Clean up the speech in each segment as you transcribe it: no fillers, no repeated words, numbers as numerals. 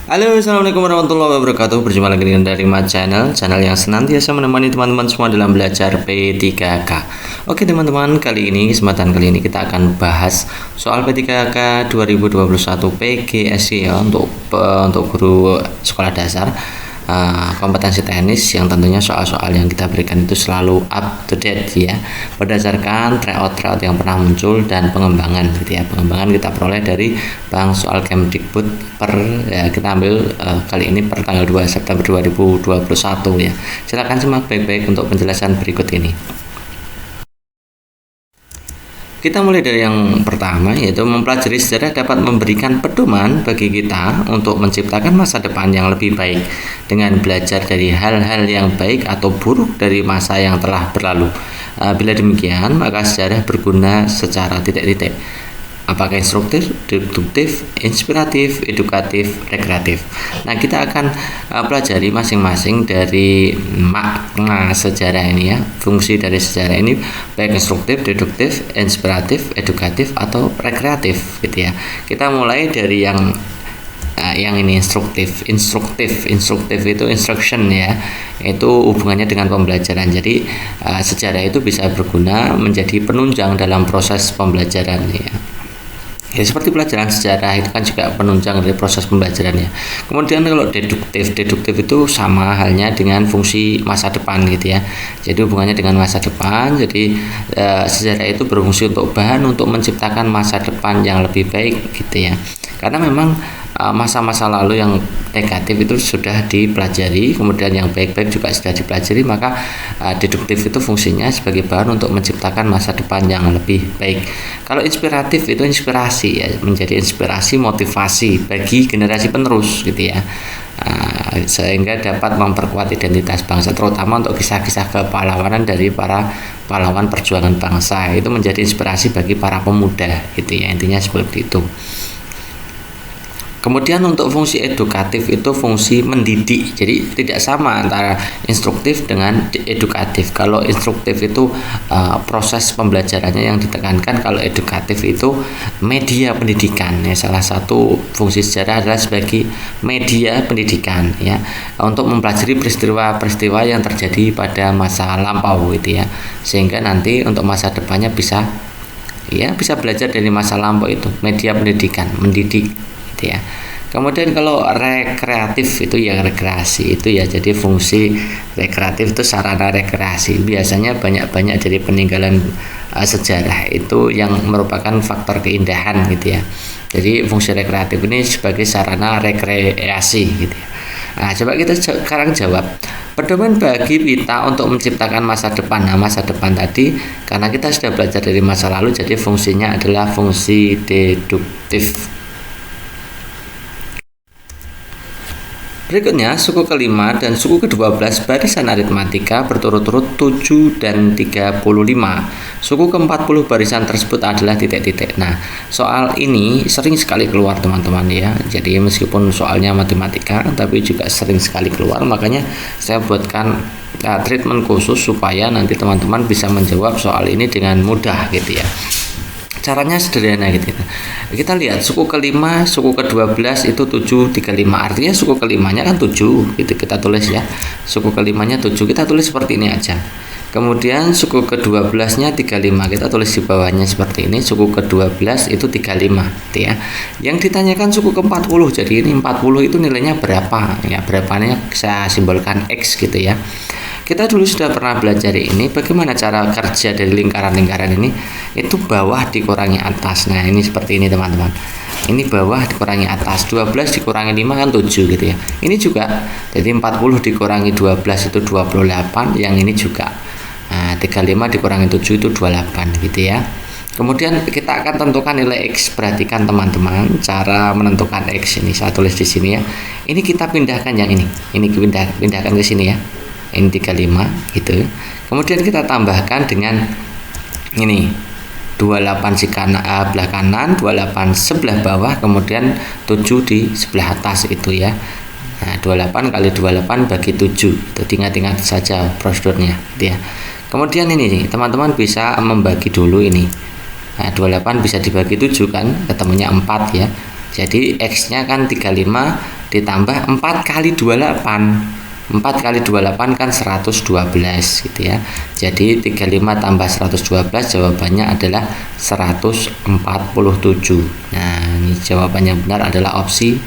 Halo, assalamualaikum warahmatullahi wabarakatuh. Berjumpa lagi dengan Darima channel yang senantiasa menemani teman-teman semua dalam belajar P3K. Oke teman-teman, kesempatan kali ini kita akan bahas soal P3K 2021 PGSI ya, untuk guru sekolah dasar. Kompetensi teknis yang tentunya soal-soal yang kita berikan itu selalu up to date ya, berdasarkan tryout yang pernah muncul dan pengembangan gitu ya. Pengembangan kita peroleh dari Bank Soal Kemdikbud kita ambil kali ini per tanggal 2 September 2021 ya. Silakan simak baik-baik untuk penjelasan berikut ini. Kita mulai dari yang pertama, yaitu mempelajari sejarah dapat memberikan pedoman bagi kita untuk menciptakan masa depan yang lebih baik dengan belajar dari hal-hal yang baik atau buruk dari masa yang telah berlalu. Bila demikian, maka sejarah berguna secara titik-titik. Apakah instruktif, deduktif, inspiratif, edukatif, rekreatif. Nah, kita akan pelajari masing-masing dari makna sejarah ini ya. Fungsi dari sejarah ini baik instruktif, deduktif, inspiratif, edukatif, atau rekreatif gitu ya. Kita mulai dari yang ini instruktif itu instruction ya, itu hubungannya dengan pembelajaran. Jadi sejarah itu bisa berguna menjadi penunjang dalam proses pembelajaran ya, seperti pelajaran sejarah itu kan juga penunjang dari proses pembelajarannya. Kemudian kalau deduktif itu sama halnya dengan fungsi masa depan gitu ya. Jadi hubungannya dengan masa depan. Jadi sejarah itu berfungsi untuk bahan untuk menciptakan masa depan yang lebih baik gitu ya. Karena memang masa-masa lalu yang negatif itu sudah dipelajari, kemudian yang baik-baik juga sudah dipelajari, maka deduktif itu fungsinya sebagai bahan untuk menciptakan masa depan yang lebih baik. Kalau inspiratif itu inspirasi ya, menjadi inspirasi motivasi bagi generasi penerus gitu ya, sehingga dapat memperkuat identitas bangsa, terutama untuk kisah-kisah kepahlawanan dari para pahlawan perjuangan bangsa. Itu menjadi inspirasi bagi para pemuda gitu ya, intinya seperti itu. Kemudian untuk fungsi edukatif itu fungsi mendidik. Jadi tidak sama antara instruktif dengan edukatif. Kalau instruktif itu proses pembelajarannya yang ditekankan, kalau edukatif itu media pendidikan ya. Salah satu fungsi sejarah adalah sebagai media pendidikan ya, untuk mempelajari peristiwa-peristiwa yang terjadi pada masa lampau gitu ya, sehingga nanti untuk masa depannya bisa belajar dari masa lampau. Itu media pendidikan, mendidik gitu ya. Kemudian kalau rekreatif itu ya rekreasi itu ya, jadi fungsi rekreatif itu sarana rekreasi. Biasanya banyak dari peninggalan sejarah itu yang merupakan faktor keindahan gitu ya. Jadi fungsi rekreatif ini sebagai sarana rekreasi gitu ya. Nah, coba kita sekarang jawab pedoman bagi kita untuk menciptakan masa depan. Nah, masa depan tadi karena kita sudah belajar dari masa lalu, jadi fungsinya adalah fungsi deduktif. Berikutnya, suku kelima dan suku ke-12 barisan aritmatika berturut-turut 7 dan 35. Suku ke-40 barisan tersebut adalah titik-titik. Nah, soal ini sering sekali keluar teman-teman ya. Jadi meskipun soalnya matematika, tapi juga sering sekali keluar. Makanya saya buatkan treatment khusus supaya nanti teman-teman bisa menjawab soal ini dengan mudah gitu ya. Caranya sederhana gitu. Kita lihat suku kelima, suku ke-12 itu 735. Artinya suku kelimanya kan 7 gitu, kita tulis ya. Suku kelimanya 7, kita tulis seperti ini aja. Kemudian suku ke-12-nya 35, kita tulis di bawahnya seperti ini. Suku ke-12 itu 35 gitu ya. Yang ditanyakan suku ke-40. Jadi ini 40 itu nilainya berapa? Ya, berapanya saya simbolkan X gitu ya. Kita dulu sudah pernah belajar ini, bagaimana cara kerja dari lingkaran-lingkaran ini. Itu bawah dikurangi atas. Nah, ini seperti ini teman-teman. Ini bawah dikurangi atas, 12 dikurangi 5 kan 7 gitu ya. Ini juga, jadi 40 dikurangi 12 itu 28, yang ini juga. Nah, 35 dikurangi 7 itu 28 gitu ya. Kemudian kita akan tentukan nilai X. Perhatikan teman-teman cara menentukan X ini. Saya tulis di sini ya. Ini kita pindahkan yang ini. Ini pindahkan ke sini ya. Ini 35 gitu. Kemudian kita tambahkan dengan ini 28 belah kanan, 28 sebelah bawah, kemudian 7 di sebelah atas itu ya. Nah, 28 kali 28 bagi 7. Itu ingat-ingat saja prosedurnya gitu ya. Kemudian ini nih, teman-teman bisa membagi dulu ini. Nah, 28 bisa dibagi 7 kan, ketemunya 4 ya. Jadi X-nya kan 35 ditambah 4 kali 28. 4 kali 28 kan 112 gitu ya. Jadi 35 tambah 112 jawabannya adalah 147. Nah, ini jawaban yang benar adalah opsi.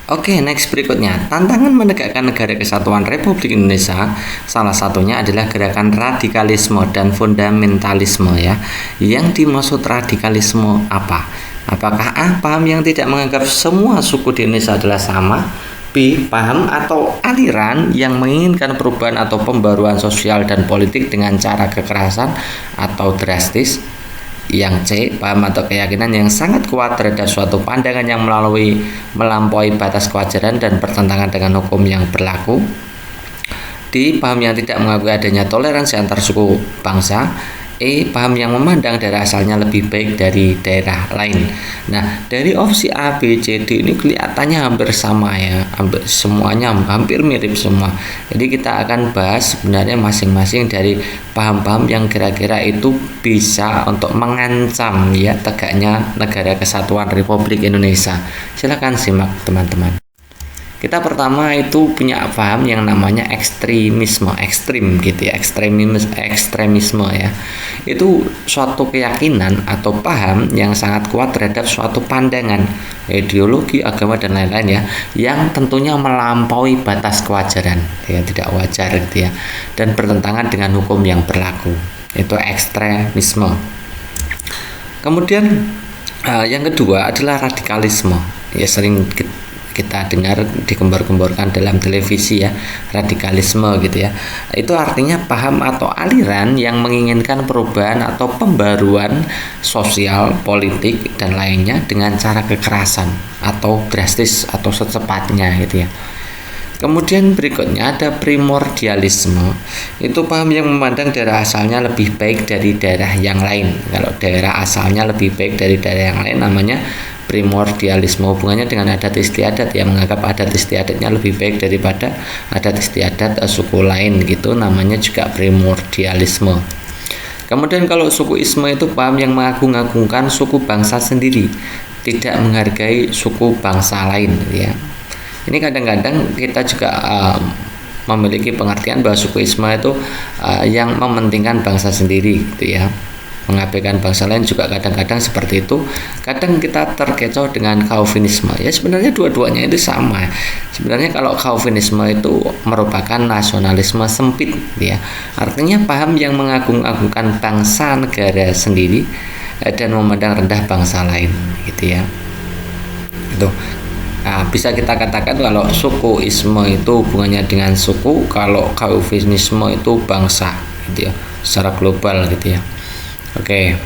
Oke, next berikutnya. Tantangan menegakkan negara kesatuan Republik Indonesia salah satunya adalah gerakan radikalisme dan fundamentalisme ya. Yang dimaksud radikalisme apa? Apakah A, paham yang tidak menganggap semua suku di Indonesia adalah sama? B, paham atau aliran yang menginginkan perubahan atau pembaruan sosial dan politik dengan cara kekerasan atau drastis. Yang C, paham atau keyakinan yang sangat kuat terhadap suatu pandangan yang melampaui batas kewajaran dan bertentangan dengan hukum yang berlaku. D, paham yang tidak mengakui adanya toleransi antar suku bangsa. E, paham yang memandang daerah asalnya lebih baik dari daerah lain. Nah, dari opsi A, B, C, D ini kelihatannya hampir sama ya, semuanya hampir mirip semua. Jadi kita akan bahas sebenarnya masing-masing dari paham-paham yang kira-kira itu bisa untuk mengancam ya tegaknya negara kesatuan Republik Indonesia. Silakan simak teman-teman. Kita pertama itu punya paham yang namanya ekstrim gitu ya, ekstremisme ya. Itu suatu keyakinan atau paham yang sangat kuat terhadap suatu pandangan, ideologi, agama dan lain-lain ya, yang tentunya melampaui batas kewajaran, ya tidak wajar gitu ya, dan bertentangan dengan hukum yang berlaku. Itu ekstremisme. Kemudian yang kedua adalah radikalisme. Ya sering kita dengar digembar-gemborkan dalam televisi ya, radikalisme gitu ya. Itu artinya paham atau aliran yang menginginkan perubahan atau pembaruan sosial, politik dan lainnya dengan cara kekerasan atau drastis atau secepatnya gitu ya. Kemudian berikutnya ada primordialisme. Itu paham yang memandang daerah asalnya lebih baik dari daerah yang lain. Kalau daerah asalnya lebih baik dari daerah yang lain namanya primordialisme. Hubungannya dengan adat istiadat ya, menganggap adat istiadatnya lebih baik daripada adat istiadat suku lain gitu, namanya juga primordialisme. Kemudian kalau sukuisme itu paham yang mengagung-agungkan suku bangsa sendiri, tidak menghargai suku bangsa lain ya. Ini kadang-kadang kita juga memiliki pengertian bahwa sukuisme itu yang mementingkan bangsa sendiri gitu ya, mengabaikan bangsa lain juga kadang-kadang seperti itu. Kadang kita terkecoh dengan Calvinisme. Ya sebenarnya dua-duanya itu sama. Sebenarnya kalau Calvinisme itu merupakan nasionalisme sempit ya. Artinya paham yang mengagung-agungkan bangsa negara sendiri dan memandang rendah bangsa lain gitu ya. Itu. Nah, bisa kita katakan kalau sukuisme itu hubungannya dengan suku, kalau Calvinisme itu bangsa gitu ya, secara global gitu ya. Oke,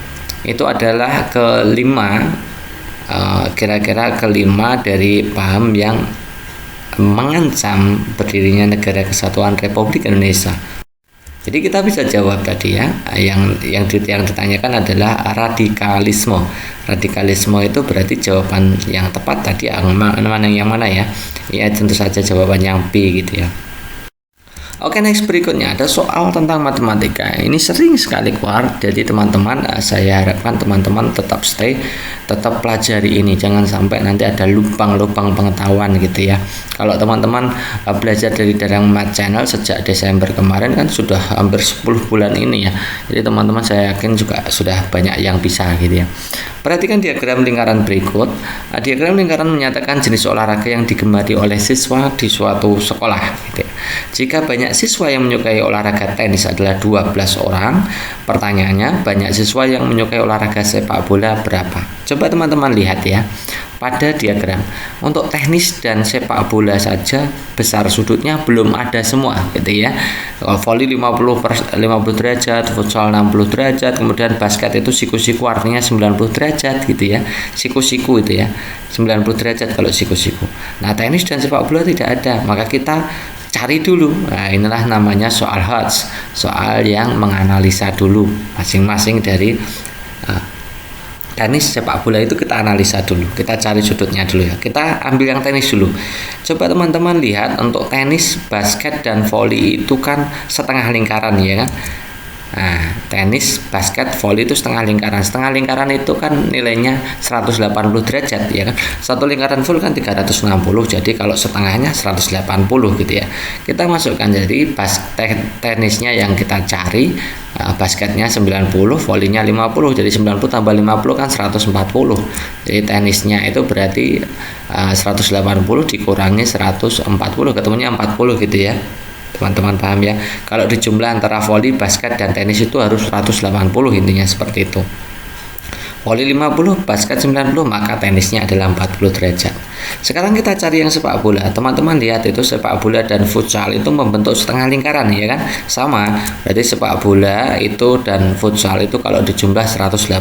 itu adalah kira-kira kelima dari paham yang mengancam berdirinya negara kesatuan Republik Indonesia. Jadi kita bisa jawab tadi ya, yang ditanyakan adalah radikalisme. Radikalisme itu berarti jawaban yang tepat tadi yang mana ya? Ya tentu saja jawaban yang B gitu ya. Oke, next berikutnya ada soal tentang matematika. Ini sering sekali keluar, jadi teman-teman saya harapkan teman-teman tetap stay, tetap pelajari ini, jangan sampai nanti ada lubang-lubang pengetahuan gitu ya. Kalau teman-teman belajar dari Darang Math Channel sejak Desember kemarin kan sudah hampir 10 bulan ini ya. Jadi teman-teman saya yakin juga sudah banyak yang bisa gitu ya. Perhatikan diagram lingkaran berikut. Diagram lingkaran menyatakan jenis olahraga yang digemari oleh siswa di suatu sekolah gitu ya. Jika banyak siswa yang menyukai olahraga tenis adalah 12 orang, pertanyaannya banyak siswa yang menyukai olahraga sepak bola berapa? Coba teman-teman lihat ya pada diagram. Untuk tenis dan sepak bola saja besar sudutnya belum ada semua gitu ya. Kalau volley 50 derajat, futsal 60 derajat, kemudian basket itu siku-siku artinya 90 derajat gitu ya. Siku-siku itu ya. 90 derajat kalau siku-siku. Nah, tenis dan sepak bola tidak ada. Maka kita cari dulu. Nah, inilah namanya soal HOTS, soal yang menganalisa dulu masing-masing dari tenis sepak bola itu kita analisa dulu, kita cari sudutnya dulu ya. Kita ambil yang tenis dulu. Coba teman-teman lihat untuk tenis, basket dan volley itu kan setengah lingkaran ya kan. Nah, tenis, basket, volley itu setengah lingkaran. Setengah lingkaran itu kan nilainya 180 derajat ya kan. Satu lingkaran full kan 360. Jadi kalau setengahnya 180 gitu ya. Kita masukkan jadi tenisnya yang kita cari, basketnya 90, volleynya 50. Jadi 90 tambah 50 kan 140. Jadi tenisnya itu berarti 180 dikurangi 140 ketemunya 40 gitu ya. Teman-teman paham ya, kalau dijumlah antara volley, basket, dan tenis itu harus 180, intinya seperti itu. Volley 50, basket 90, maka tenisnya adalah 40 derajat. Sekarang kita cari yang sepak bola. Teman-teman lihat itu sepak bola dan futsal itu membentuk setengah lingkaran ya kan, sama. Berarti sepak bola itu dan futsal itu kalau dijumlah 180.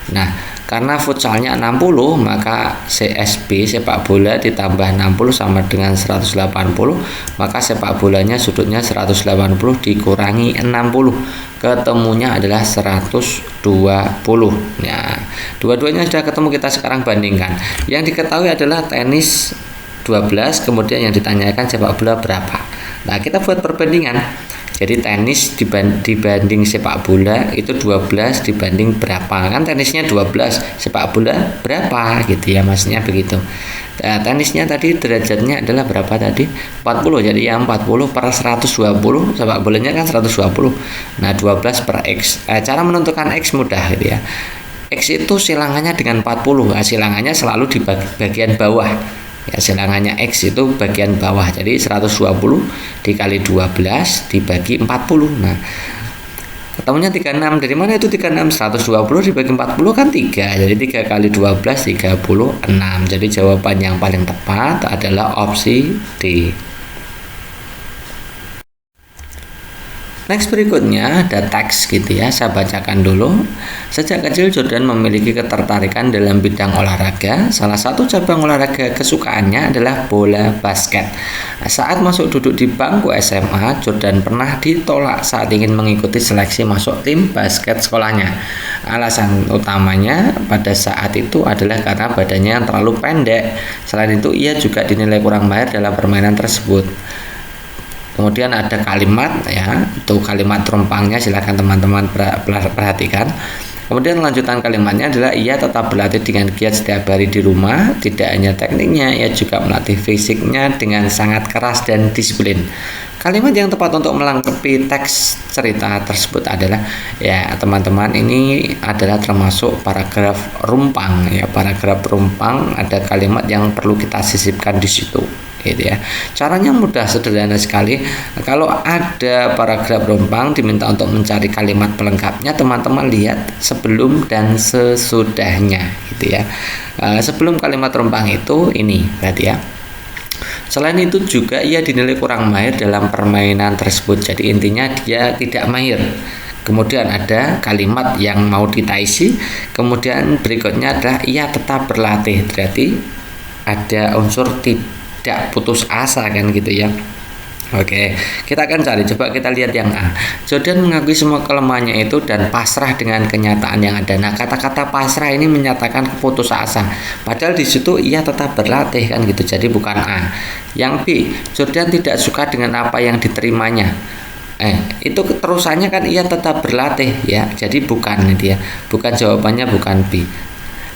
Nah, karena futsalnya 60, maka CSB sepak bola ditambah 60 sama dengan 180, maka sepak bolanya sudutnya 180 dikurangi 60, ketemunya adalah 120. Nah, dua-duanya sudah ketemu, kita sekarang bandingkan. Yang diketahui adalah tenis 12, kemudian yang ditanyakan sepak bola berapa. Nah, kita buat perbandingan. Jadi tenis dibanding sepak bola itu 12 dibanding berapa, kan tenisnya 12, sepak bola berapa gitu ya, maksudnya begitu. Tenisnya tadi derajatnya adalah berapa tadi, 40, jadi ya 40 per 120, sepak bolanya kan 120. Nah 12 per X. Cara menentukan X mudah gitu ya. X itu silangannya dengan 40, silangannya selalu di bagian bawah ya, silangannya X itu bagian bawah. Jadi 120 dikali 12 dibagi 40. Nah, ketemunya 36. Dari mana itu 36? 120 dibagi 40 kan 3. Jadi 3 kali 12 36. Jadi jawaban yang paling tepat adalah opsi D. Next berikutnya ada teks gitu ya, saya bacakan dulu. Sejak kecil Jordan memiliki ketertarikan dalam bidang olahraga. Salah satu cabang olahraga kesukaannya adalah bola basket. Saat masuk duduk di bangku SMA, Jordan pernah ditolak saat ingin mengikuti seleksi masuk tim basket sekolahnya. Alasan utamanya pada saat itu adalah karena badannya yang terlalu pendek. Selain itu, ia juga dinilai kurang mahir dalam permainan tersebut. Kemudian ada kalimat ya, itu kalimat terumpangnya, silakan teman-teman perhatikan. Kemudian lanjutan kalimatnya adalah ia tetap berlatih dengan giat setiap hari di rumah. Tidak hanya tekniknya, ia juga melatih fisiknya dengan sangat keras dan disiplin. Kalimat yang tepat untuk melengkapi teks cerita tersebut adalah ya teman-teman, ini adalah termasuk paragraf rumpang ya. Paragraf rumpang ada kalimat yang perlu kita sisipkan di situ gitu ya. Caranya mudah, sederhana sekali. Kalau ada paragraf rumpang diminta untuk mencari kalimat pelengkapnya, teman-teman lihat sebelum dan sesudahnya gitu ya. Sebelum kalimat rumpang itu ini berarti ya. Selain itu juga ia dinilai kurang mahir dalam permainan tersebut. Jadi intinya dia tidak mahir. Kemudian ada kalimat yang mau ditaisi. Kemudian berikutnya adalah ia tetap berlatih. Berarti ada unsur tidak putus asa kan gitu ya. Oke, kita akan cari. Coba kita lihat yang A. Jordan mengakui semua kelemahannya itu dan pasrah dengan kenyataan yang ada. Nah, kata-kata pasrah ini menyatakan putus asa. Padahal di situ ia tetap berlatih kan gitu. Jadi bukan A. Yang B, Jordan tidak suka dengan apa yang diterimanya. Itu terusannya kan ia tetap berlatih ya. Jadi bukan itu ya. Bukan, jawabannya bukan B.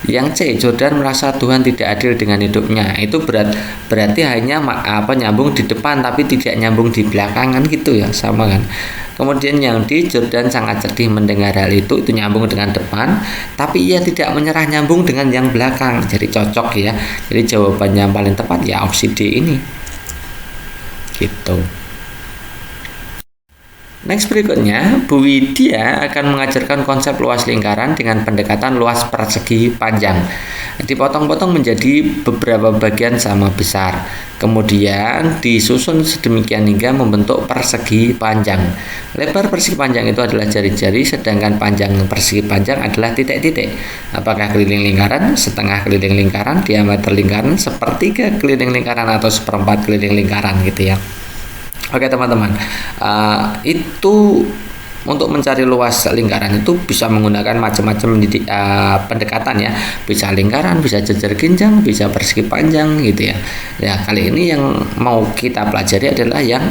Yang C, Jordan merasa Tuhan tidak adil dengan hidupnya. Itu berarti hanya nyambung di depan tapi tidak nyambung di belakangan gitu ya, sama kan. Kemudian yang D, Jordan sangat sedih mendengar hal itu nyambung dengan depan, tapi ia tidak menyerah, nyambung dengan yang belakang. Jadi cocok ya. Jadi jawabannya yang paling tepat ya opsi D ini. Gitu. Next berikutnya, Bu Widya akan mengajarkan konsep luas lingkaran dengan pendekatan luas persegi panjang. Dipotong-potong menjadi beberapa bagian sama besar. Kemudian disusun sedemikian hingga membentuk persegi panjang. Lebar persegi panjang itu adalah jari-jari, sedangkan panjang persegi panjang adalah titik-titik. Apakah keliling lingkaran, setengah keliling lingkaran, diameter lingkaran, sepertiga keliling lingkaran, atau seperempat keliling lingkaran gitu ya. Oke teman-teman, itu untuk mencari luas lingkaran itu bisa menggunakan macam-macam pendekatan ya. Bisa lingkaran, bisa jejer ginjang, bisa persegi panjang gitu ya. Ya kali ini yang mau kita pelajari adalah yang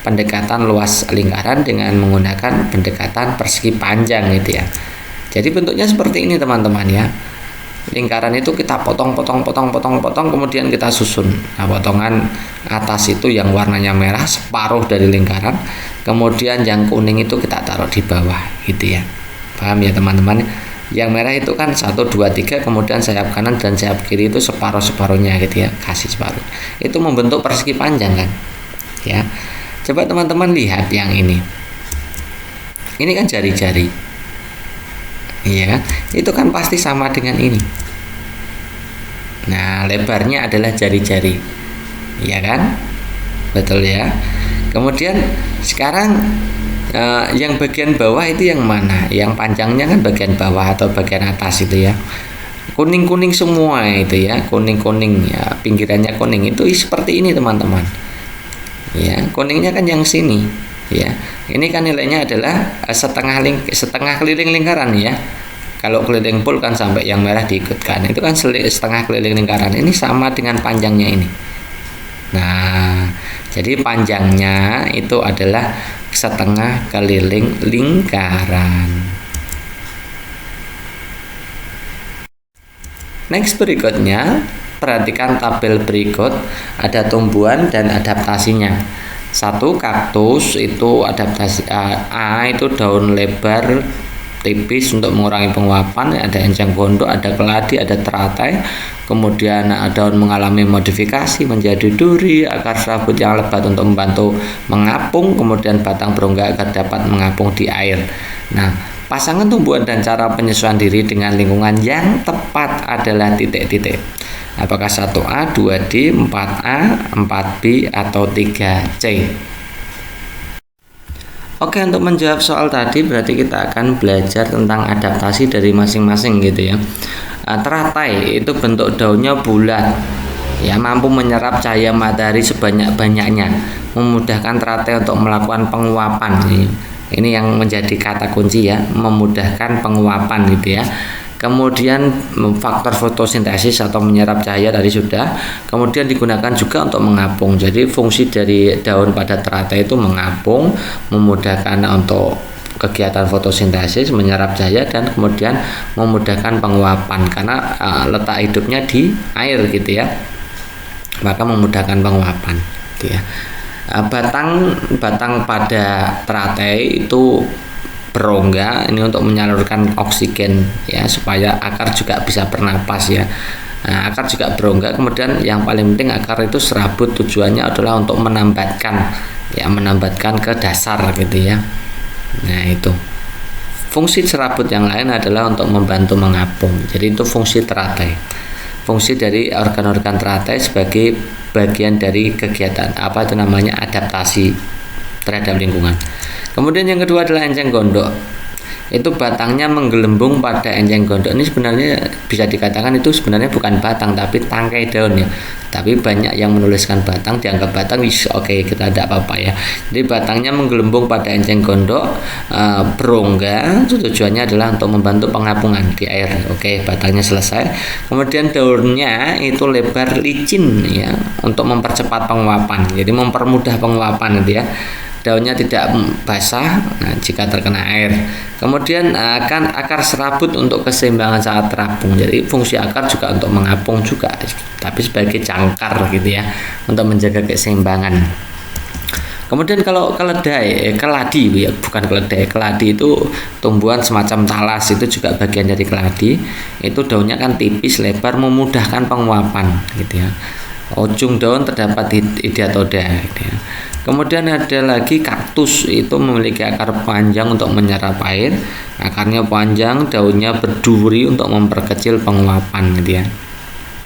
pendekatan luas lingkaran dengan menggunakan pendekatan persegi panjang gitu ya. Jadi bentuknya seperti ini teman-teman ya. Lingkaran itu kita potong, kemudian kita susun. Nah, potongan atas itu yang warnanya merah separuh dari lingkaran, kemudian yang kuning itu kita taruh di bawah gitu ya. Paham ya teman-teman? Yang merah itu kan 1, 2, 3, kemudian sayap kanan dan sayap kiri itu separuh-separuhnya gitu ya, kasih separuh. Itu membentuk persegi panjang kan ya. Coba teman-teman lihat yang ini kan jari-jari. Iya kan? Itu kan pasti sama dengan ini. Nah, lebarnya adalah jari-jari. Iya kan? Betul ya. Kemudian sekarang yang bagian bawah itu yang mana? Yang panjangnya kan bagian bawah atau bagian atas itu ya. Kuning-kuning semua itu ya, kuning-kuning ya, pinggirannya kuning. Itu seperti ini teman-teman. Ya, kuningnya kan yang sini. Ya, ini kan nilainya adalah setengah keliling lingkaran ya. Kalau keliling full kan sampai yang merah diikutkan, itu kan setengah keliling lingkaran. Ini sama dengan panjangnya ini. Nah, jadi panjangnya itu adalah setengah keliling lingkaran. Next berikutnya, perhatikan tabel berikut, ada tumbuhan dan adaptasinya. 1. Kaktus itu adaptasi A itu daun lebar tipis untuk mengurangi penguapan, ada enceng gondok, ada keladi, ada teratai. Kemudian daun mengalami modifikasi menjadi duri, akar serabut yang lebat untuk membantu mengapung, kemudian batang berongga agar dapat mengapung di air. Nah, pasangan tumbuhan dan cara penyesuaian diri dengan lingkungan yang tepat adalah titik-titik. Apakah 1A, 2D, 4A, 4B, atau 3C? Oke, untuk menjawab soal tadi berarti kita akan belajar tentang adaptasi dari masing-masing gitu ya. Teratai itu bentuk daunnya bulat, ya, mampu menyerap cahaya matahari sebanyak-banyaknya, memudahkan teratai untuk melakukan penguapan. Ini yang menjadi kata kunci ya, memudahkan penguapan gitu ya. Kemudian faktor fotosintesis atau menyerap cahaya tadi sudah. Kemudian digunakan juga untuk mengapung. Jadi fungsi dari daun pada teratai itu mengapung, memudahkan untuk kegiatan fotosintesis, menyerap cahaya, dan kemudian memudahkan penguapan karena letak hidupnya di air gitu ya. Maka memudahkan penguapan gitu ya. Batang pada teratai itu berongga, ini untuk menyalurkan oksigen ya, supaya akar juga bisa bernapas ya. Nah, akar juga berongga. Kemudian yang paling penting akar itu serabut, tujuannya adalah untuk menambatkan ke dasar gitu ya. Nah, itu fungsi serabut yang lain adalah untuk membantu mengapung. Jadi itu fungsi teratai, fungsi dari organ-organ teratai sebagai bagian dari kegiatan adaptasi terhadap lingkungan. Kemudian yang kedua adalah enceng gondok. Itu batangnya menggelembung pada enceng gondok. Ini sebenarnya bisa dikatakan itu sebenarnya bukan batang tapi tangkai daun ya. Tapi banyak yang menuliskan batang, dianggap batang. Oke, kita tidak apa-apa ya. Jadi batangnya menggelembung pada enceng gondok, berongga. Tujuannya adalah untuk membantu pengapungan di air. Oke, batangnya selesai. Kemudian daunnya itu lebar licin ya, untuk mempercepat penguapan. Jadi mempermudah penguapan gitu ya. Daunnya tidak basah jika terkena air. Kemudian akan akar serabut untuk keseimbangan saat terapung. Jadi fungsi akar juga untuk mengapung juga, tapi sebagai jangkar gitu ya, untuk menjaga keseimbangan. Kemudian kalau keladi itu tumbuhan semacam talas, itu juga bagian dari keladi. Itu daunnya kan tipis, lebar, memudahkan penguapan gitu ya. Ujung daun terdapat hidatoda gitu ya. Kemudian ada lagi kaktus, itu memiliki akar panjang untuk menyerap air, akarnya panjang, daunnya berduri untuk memperkecil penguapan gitu ya.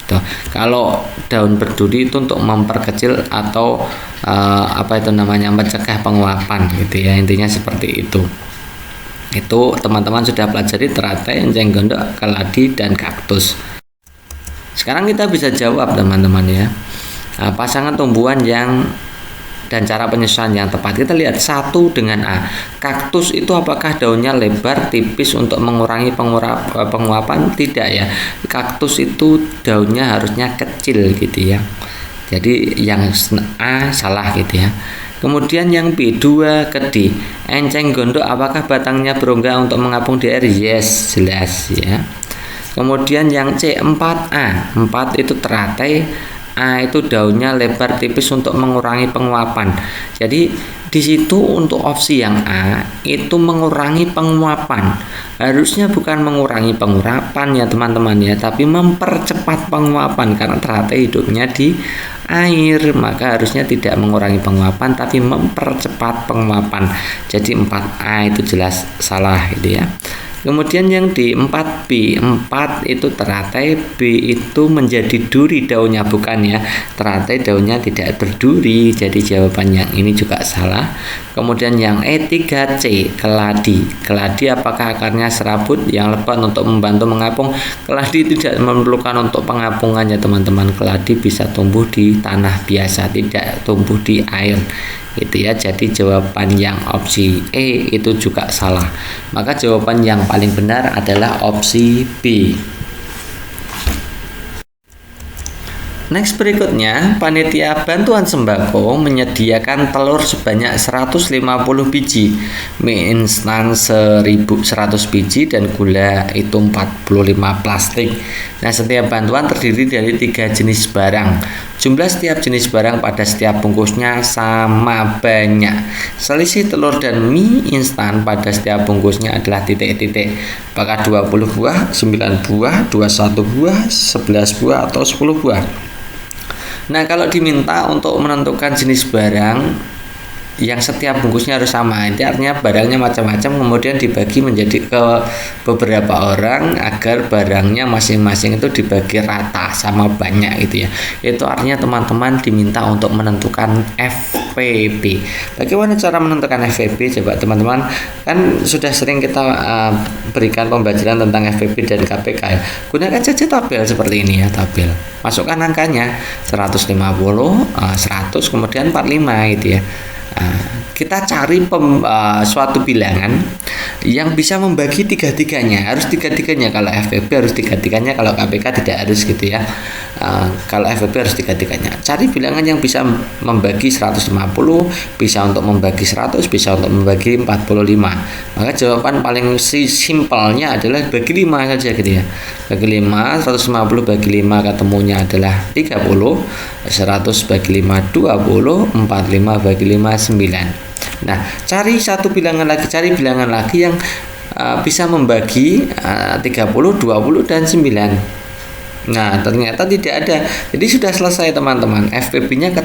Tuh, kalau daun berduri itu untuk memperkecil atau mencegah penguapan gitu ya, intinya seperti itu. Itu teman-teman sudah pelajari teratai, enceng gondok, keladi, dan kaktus. Sekarang kita bisa jawab teman-teman ya, pasangan tumbuhan dan cara penyesuaian yang tepat. Kita lihat 1 dengan A. Kaktus itu apakah daunnya lebar, tipis untuk mengurangi penguapan? Tidak ya. Kaktus itu daunnya harusnya kecil gitu ya. Jadi yang A salah gitu ya. Kemudian yang B2 ke D. Enceng gondok apakah batangnya berongga untuk mengapung di air? Yes, jelas ya. Kemudian yang C 4A. 4 itu teratai, A itu daunnya lebar tipis untuk mengurangi penguapan. Jadi di situ untuk opsi yang A itu mengurangi penguapan. Harusnya bukan mengurangi pengurapan ya teman-teman ya, tapi mempercepat penguapan karena teratai hidupnya di air, maka harusnya tidak mengurangi penguapan tapi mempercepat penguapan. Jadi 4A itu jelas salah gitu ya. Kemudian yang di 4B, 4 itu teratai, B itu menjadi duri daunnya, bukan ya, teratai daunnya tidak berduri, jadi jawaban yang ini juga salah. Kemudian yang E3C, keladi. Keladi apakah akarnya serabut yang lebat untuk membantu mengapung? Keladi tidak memerlukan untuk pengapungannya teman-teman, keladi bisa tumbuh di tanah biasa, tidak tumbuh di air. Itu ya, jadi jawaban yang opsi E itu juga salah. Maka jawaban yang paling benar adalah opsi B. Next berikutnya, panitia bantuan sembako menyediakan telur sebanyak 150 biji, mie instan 1100 biji, dan gula itu 45 plastik. Nah, setiap bantuan terdiri dari 3 jenis barang. Jumlah setiap jenis barang pada setiap bungkusnya sama banyak. Selisih telur dan mie instan pada setiap bungkusnya adalah titik-titik. Apakah 20 buah, 9 buah, 21 buah, 11 buah, atau 10 buah? Nah, kalau diminta untuk menentukan jenis barang yang setiap bungkusnya harus sama, itu artinya barangnya macam-macam kemudian dibagi menjadi ke beberapa orang agar barangnya masing-masing itu dibagi rata sama banyak gitu ya. Itu artinya teman-teman diminta untuk menentukan FVP. Bagaimana cara menentukan FVP? Coba teman-teman, kan sudah sering kita berikan pembelajaran tentang FVP dan KPK ya. Gunakan saja tabel seperti ini ya, tabel. Masukkan angkanya 150, 100, kemudian 45 gitu ya. Kita cari suatu bilangan yang bisa membagi tiga-tiganya. Harus tiga-tiganya, kalau FVP harus tiga-tiganya, kalau KPK tidak harus gitu ya. Kalau FVP harus tiga-tiganya. Cari bilangan yang bisa membagi 150, bisa untuk membagi 100, bisa untuk membagi 45. Maka jawaban paling simpelnya adalah bagi 5 saja gitu ya. Bagi 5, 150 bagi 5 ketemunya adalah 30, 100 bagi 5 20, 45 bagi 5 9. Nah, cari satu bilangan lagi yang bisa membagi 30, 20 dan 9. Nah, ternyata tidak ada. Jadi sudah selesai teman-teman. FVP-nya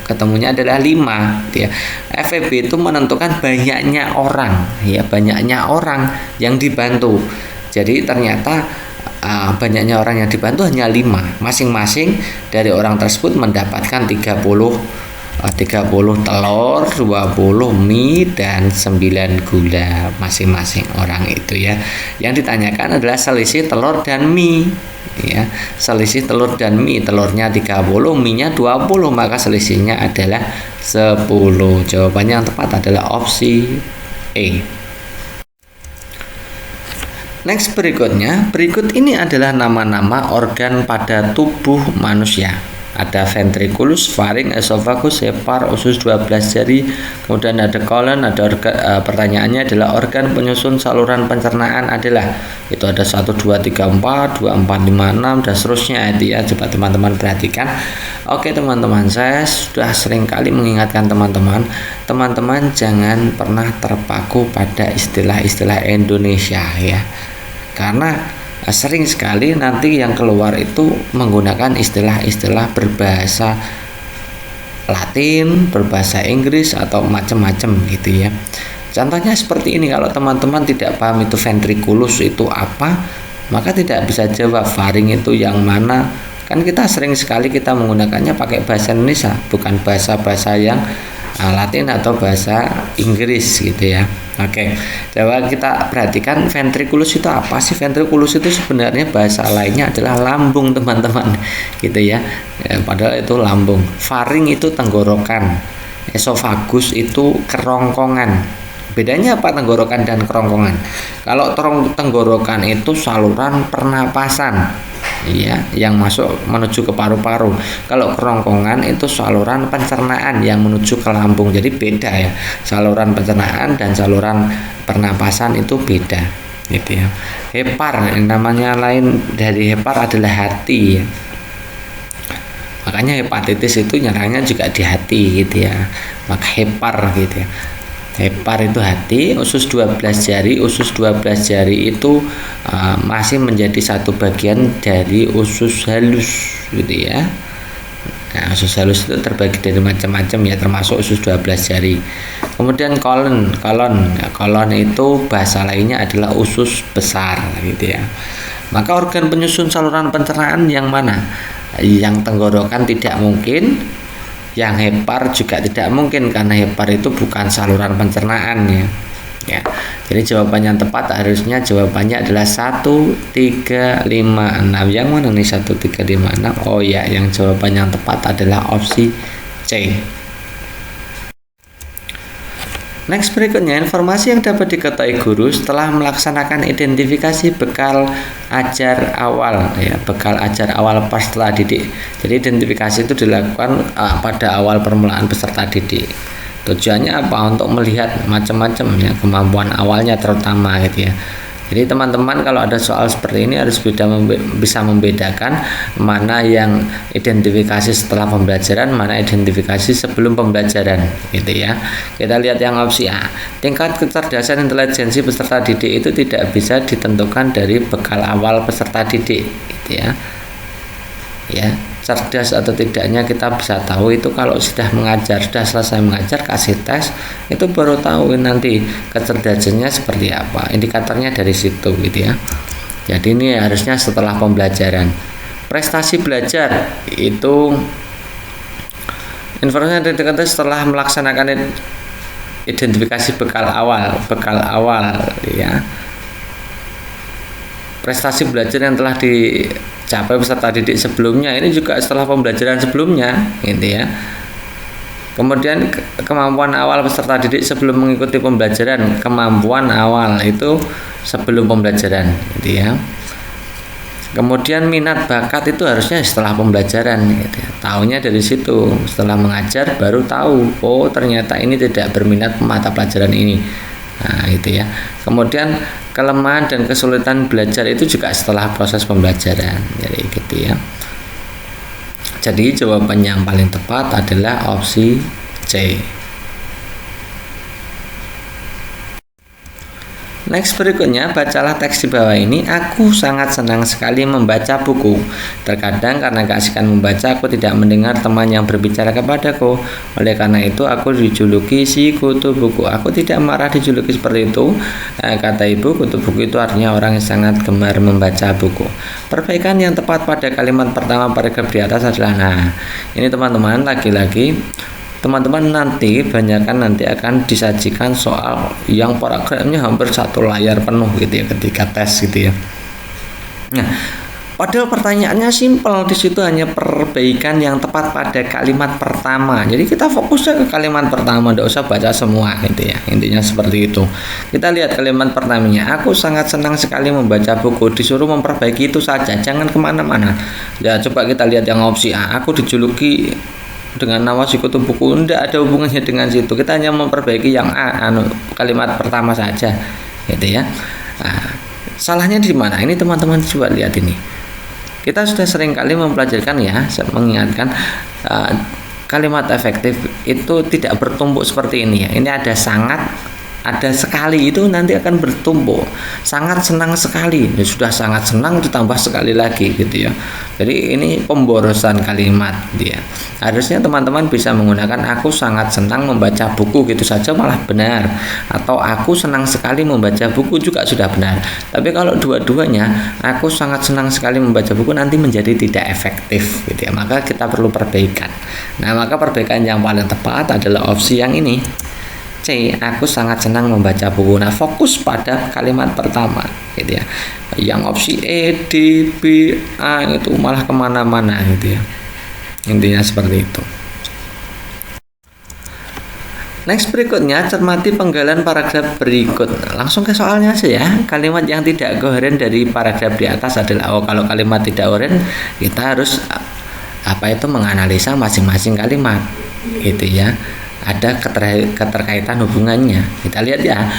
ketemunya adalah 5 gitu ya. FVP itu menentukan banyaknya orang ya, banyaknya orang yang dibantu. Jadi ternyata banyaknya orang yang dibantu hanya 5. Masing-masing dari orang tersebut mendapatkan 30 telur, 20 mie, dan 9 gula masing-masing orang itu ya. Yang ditanyakan adalah selisih telur dan mie ya. Selisih telur dan mie, telurnya 30, mie-nya 20, maka selisihnya adalah 10. Jawabannya yang tepat adalah opsi E. Next berikutnya, berikut ini adalah nama-nama organ pada tubuh manusia. Ada ventriculus, faring, esophagus, hepar, usus 12 jari, kemudian ada colon, ada pertanyaannya adalah organ penyusun saluran pencernaan adalah, itu ada 1, 2, 3, 4, 2, 4, 5, 6 dan seterusnya itu ya. Coba teman-teman perhatikan. Oke teman-teman, saya sudah sering kali mengingatkan teman-teman jangan pernah terpaku pada istilah-istilah Indonesia ya, karena sering sekali nanti yang keluar itu menggunakan istilah-istilah berbahasa Latin, berbahasa Inggris, atau macam-macam gitu ya. Contohnya seperti ini, kalau teman-teman tidak paham itu ventriculus itu apa, maka tidak bisa jawab faring itu yang mana. Kan kita sering sekali kita menggunakannya pakai bahasa Indonesia, bukan bahasa-bahasa yang Latin atau bahasa Inggris gitu ya. Oke, coba kita perhatikan ventriculus itu apa sih? Ventriculus itu sebenarnya bahasa lainnya adalah lambung teman-teman gitu ya. Padahal itu lambung. Faring itu tenggorokan, esophagus itu kerongkongan. Bedanya apa tenggorokan dan kerongkongan? Kalau tenggorokan itu saluran pernapasan, ya, yang masuk menuju ke paru-paru. Kalau kerongkongan itu saluran pencernaan yang menuju ke lambung. Jadi beda ya, saluran pencernaan dan saluran pernapasan itu beda, gitu ya. Hepar, yang namanya lain dari hepar adalah hati ya. Makanya hepatitis itu nyerangnya juga di hati gitu ya. Maka hepar gitu ya. Hepar itu hati. Usus 12 jari. Usus 12 jari itu masih menjadi satu bagian dari usus halus gitu ya. Nah, usus halus itu terbagi dari macam-macam ya, termasuk usus 12 jari. Kemudian kolon. Kolon itu bahasa lainnya adalah usus besar gitu ya. Maka organ penyusun saluran pencernaan yang mana? Yang tenggorokan tidak mungkin, yang hepar juga tidak mungkin, karena hepar itu bukan saluran pencernaan ya. Jadi jawabannya yang tepat harusnya jawabannya adalah 1, 3, 5, 6. Yang mana nih 1, 3, 5, 6? Oh ya, yang jawaban yang tepat adalah opsi C. Next, berikutnya informasi yang dapat diketahui guru setelah melaksanakan identifikasi bekal ajar awal ya, bekal ajar awal peserta didik. Jadi identifikasi itu dilakukan pada awal permulaan peserta didik. Tujuannya apa? Untuk melihat macam-macam ya, kemampuan awalnya terutama gitu ya. Jadi teman-teman kalau ada soal seperti ini harus bisa membedakan mana yang identifikasi setelah pembelajaran, mana identifikasi sebelum pembelajaran gitu ya. Kita lihat yang opsi A. Tingkat kecerdasan intelijensi peserta didik itu tidak bisa ditentukan dari bekal awal peserta didik gitu ya. Ya, cerdas atau tidaknya kita bisa tahu itu kalau sudah mengajar, sudah selesai mengajar, kasih tes, itu baru tahu nanti kecerdasannya seperti apa. Indikatornya dari situ gitu ya. Jadi ini harusnya setelah pembelajaran. Prestasi belajar itu informasi yang diketahui setelah melaksanakan identifikasi bekal awal ya. Prestasi belajar yang telah dicapai peserta didik sebelumnya ini juga setelah pembelajaran sebelumnya gitu ya. Kemudian kemampuan awal peserta didik sebelum mengikuti pembelajaran, kemampuan awal itu sebelum pembelajaran gitu ya. Kemudian minat bakat itu harusnya setelah pembelajaran gitu ya. Taunya dari situ, setelah mengajar baru tahu, oh ternyata ini tidak berminat mata pelajaran ini. Nah, itu ya. Kemudian kelemahan dan kesulitan belajar itu juga setelah proses pembelajaran. Jadi gitu ya. Jadi jawaban yang paling tepat adalah opsi C. Next, berikutnya bacalah teks di bawah ini. Aku sangat senang sekali membaca buku. Terkadang karena keasikan membaca, aku tidak mendengar teman yang berbicara kepadaku. Oleh karena itu, aku dijuluki si kutu buku. Aku tidak marah dijuluki seperti itu. Kata ibu, kutu buku itu artinya orang yang sangat gemar membaca buku. Perbaikan yang tepat pada kalimat pertama paragraf di atas adalah, nah, ini teman-teman lagi-lagi. Teman-teman nanti akan disajikan soal yang paragrafnya hampir satu layar penuh gitu ya ketika tes gitu ya. Nah, padahal pertanyaannya simpel, di situ hanya perbaikan yang tepat pada kalimat pertama. Jadi kita fokusnya ke kalimat pertama, tidak usah baca semua gitu ya. Intinya seperti itu. Kita lihat kalimat pertamanya. Aku sangat senang sekali membaca buku. Disuruh memperbaiki itu saja, jangan kemana-mana. Ya coba kita lihat yang opsi A. Aku dijuluki dengan nama si kutu buku, tidak ada hubungannya dengan situ. Kita hanya memperbaiki yang A, kalimat pertama saja gitu ya. Nah, salahnya di mana? Ini teman-teman coba lihat ini. Kita sudah sering kali mempelajarkan ya, mengingatkan kalimat efektif itu tidak bertumpuk seperti ini ya. Ini ada sangat, ada sekali, itu nanti akan bertumpuk. Sangat senang sekali, ya sudah sangat senang ditambah sekali lagi gitu ya. Jadi ini pemborosan kalimat dia. Harusnya teman-teman bisa menggunakan aku sangat senang membaca buku gitu saja malah benar, atau aku senang sekali membaca buku juga sudah benar. Tapi kalau dua-duanya aku sangat senang sekali membaca buku nanti menjadi tidak efektif gitu ya. Maka kita perlu perbaikan. Nah, maka perbaikan yang paling tepat adalah opsi yang ini. C, aku sangat senang membaca buku. Nah, fokus pada kalimat pertama gitu ya. Yang opsi E, D, B, A itu malah kemana-mana gitu ya. Intinya seperti itu. Next berikutnya, cermati penggalan paragraf berikut. Langsung ke soalnya aja ya. Kalimat yang tidak koheren dari paragraf di atas adalah, kalau kalimat tidak koheren, kita harus menganalisa masing-masing kalimat, gitu ya. Ada keterkaitan hubungannya. Kita lihat ya,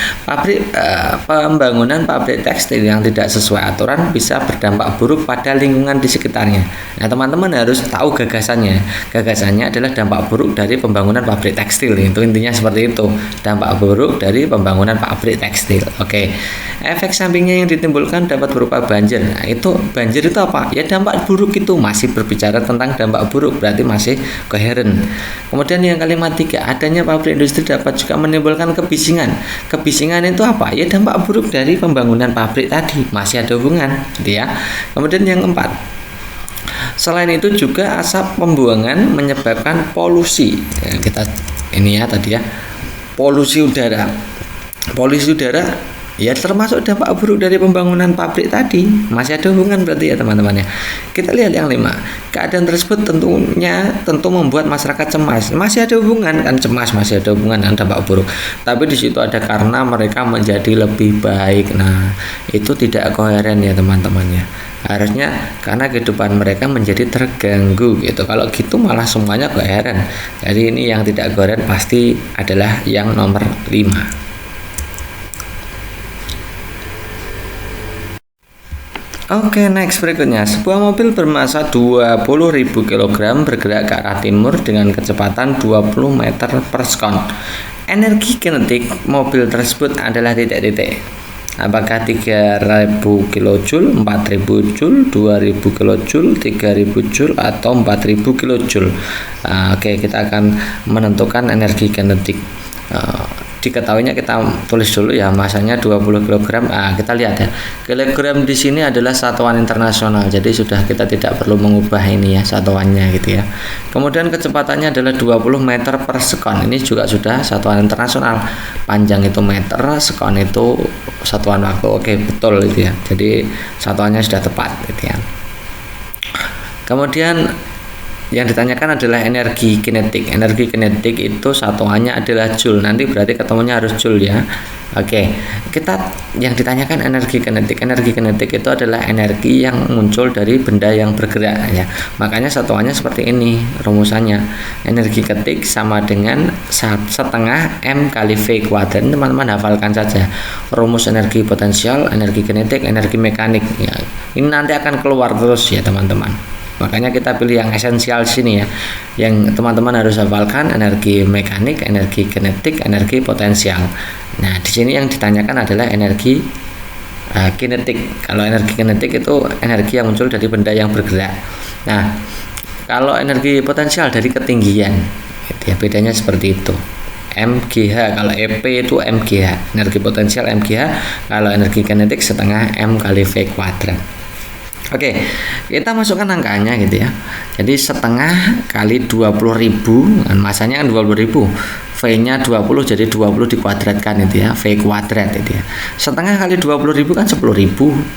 pembangunan pabrik tekstil yang tidak sesuai aturan bisa berdampak buruk pada lingkungan di sekitarnya. Nah, teman-teman harus tahu gagasannya. Gagasannya adalah dampak buruk dari pembangunan pabrik tekstil. Itu intinya seperti itu. Dampak buruk dari pembangunan pabrik tekstil. Oke. Efek sampingnya yang ditimbulkan dapat berupa banjir. Nah, itu banjir itu apa? Ya, dampak buruk itu masih berbicara tentang dampak buruk, berarti masih koheren. Kemudian yang kalimat 3, adanya pabrik industri dapat juga menimbulkan kebisingan. Kebisingan itu apa? Ya, dampak buruk dari pembangunan pabrik tadi, masih ada hubungan, gitu ya. Kemudian yang 4, selain itu juga asap pembuangan menyebabkan polusi. Ya, kita ini ya tadi ya, polusi udara. Polusi udara ya termasuk dampak buruk dari pembangunan pabrik tadi, masih ada hubungan berarti ya teman-teman ya. Kita lihat yang 5, keadaan tersebut tentu membuat masyarakat cemas. Masih ada hubungan kan, cemas masih ada hubungan dengan dampak buruk. Tapi di situ ada karena mereka menjadi lebih baik. Nah, itu tidak koheren ya teman-teman ya. Harusnya karena kehidupan mereka menjadi terganggu gitu. Kalau gitu malah semuanya koheren. Jadi ini yang tidak koheren pasti adalah yang nomor 5. Oke, next berikutnya. Sebuah mobil bermassa 20.000 kg bergerak ke arah timur dengan kecepatan 20 meter per sekon. Energi kinetik mobil tersebut adalah titik-titik. Apakah 3.000 kJ, 4.000 Joule, 2.000 kJ, 3.000 Joule, atau 4.000 kJ? Oke, kita akan menentukan energi kinetik. Diketahuinya kita tulis dulu ya, masanya 20 kg. Kita lihat ya, kilogram di sini adalah satuan internasional, jadi sudah kita tidak perlu mengubah ini ya satuannya gitu ya. Kemudian kecepatannya adalah 20 meter per sekon, ini juga sudah satuan internasional. Panjang itu meter, sekon itu satuan waktu. Oke, betul itu ya, jadi satuannya sudah tepat gitu ya. Kemudian yang ditanyakan adalah energi kinetik. Energi kinetik itu satuannya adalah joule. Nanti berarti ketemunya harus joule ya. Oke, yang ditanyakan energi kinetik. Energi kinetik itu adalah energi yang muncul dari benda yang bergerak ya. Makanya satuannya seperti ini rumusannya. Energi kinetik sama dengan setengah M kali V kuadrat. Teman-teman hafalkan saja. Rumus energi potensial, energi kinetik, energi mekanik ya. Ini nanti akan keluar terus ya teman-teman. Makanya kita pilih yang esensial sini ya. Yang teman-teman harus hafalkan energi mekanik, energi kinetik, energi potensial. Nah, di sini yang ditanyakan adalah energi kinetik. Kalau energi kinetik itu energi yang muncul dari benda yang bergerak. Nah, kalau energi potensial dari ketinggian, gitu ya, bedanya seperti itu. MGH, kalau EP itu MGH, energi potensial MGH. Kalau energi kinetik setengah M kali V kuadrat. Oke, kita masukkan angkanya gitu ya. Jadi setengah kali 20.000, masanya kan 20.000. V-nya 20, jadi 20 dikuadratkan itu ya, V kuadrat itu ya. Setengah kali 20.000 kan 10.000.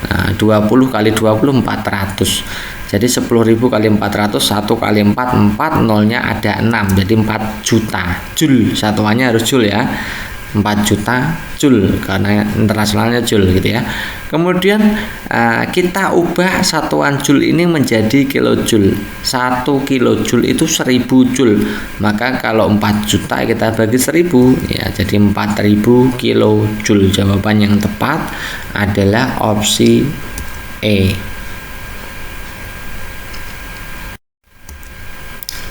Nah, 20 kali 20 400. Jadi 10.000 kali 400, 1 kali 4, 4, nolnya ada 6, jadi 4 juta Joule. Satuannya harus Joule ya. 4 juta Joule karena internasionalnya Joule gitu ya. Kemudian kita ubah satuan Joule ini menjadi kilojoule. 1 kilojoule itu 1000 Joule. Maka kalau 4 juta kita bagi 1000 ya jadi 4000 kilojoule. Jawaban yang tepat adalah opsi E.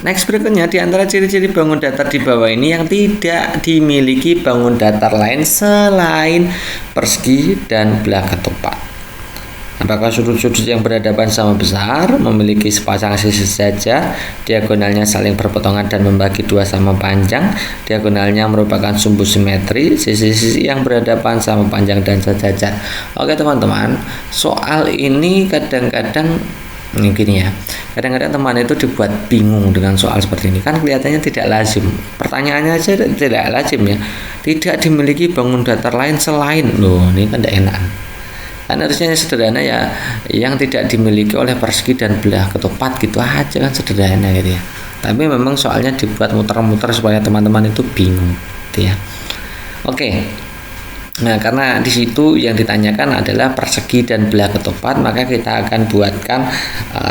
Next berikutnya, di antara ciri-ciri bangun datar di bawah ini yang tidak dimiliki bangun datar lain selain persegi dan belah ketupat. Apakah sudut-sudut yang berhadapan sama besar, memiliki sepasang sisi saja, diagonalnya saling berpotongan dan membagi dua sama panjang, diagonalnya merupakan sumbu simetri, sisi-sisi yang berhadapan sama panjang dan sejajar. Oke teman-teman, soal ini kadang-kadang gini ya, kadang-kadang teman itu dibuat bingung dengan soal seperti ini, kan kelihatannya tidak lazim, pertanyaannya aja tidak lazim ya, tidak dimiliki bangun datar lain selain, loh ini kan tidak enak, kan harusnya sederhana ya, yang tidak dimiliki oleh persegi dan belah ketupat gitu aja kan sederhana gitu ya, tapi memang soalnya dibuat muter-muter supaya teman-teman itu bingung. gitu ya. Oke. Nah, karena di situ yang ditanyakan adalah persegi dan belah ketupat, maka kita akan buatkan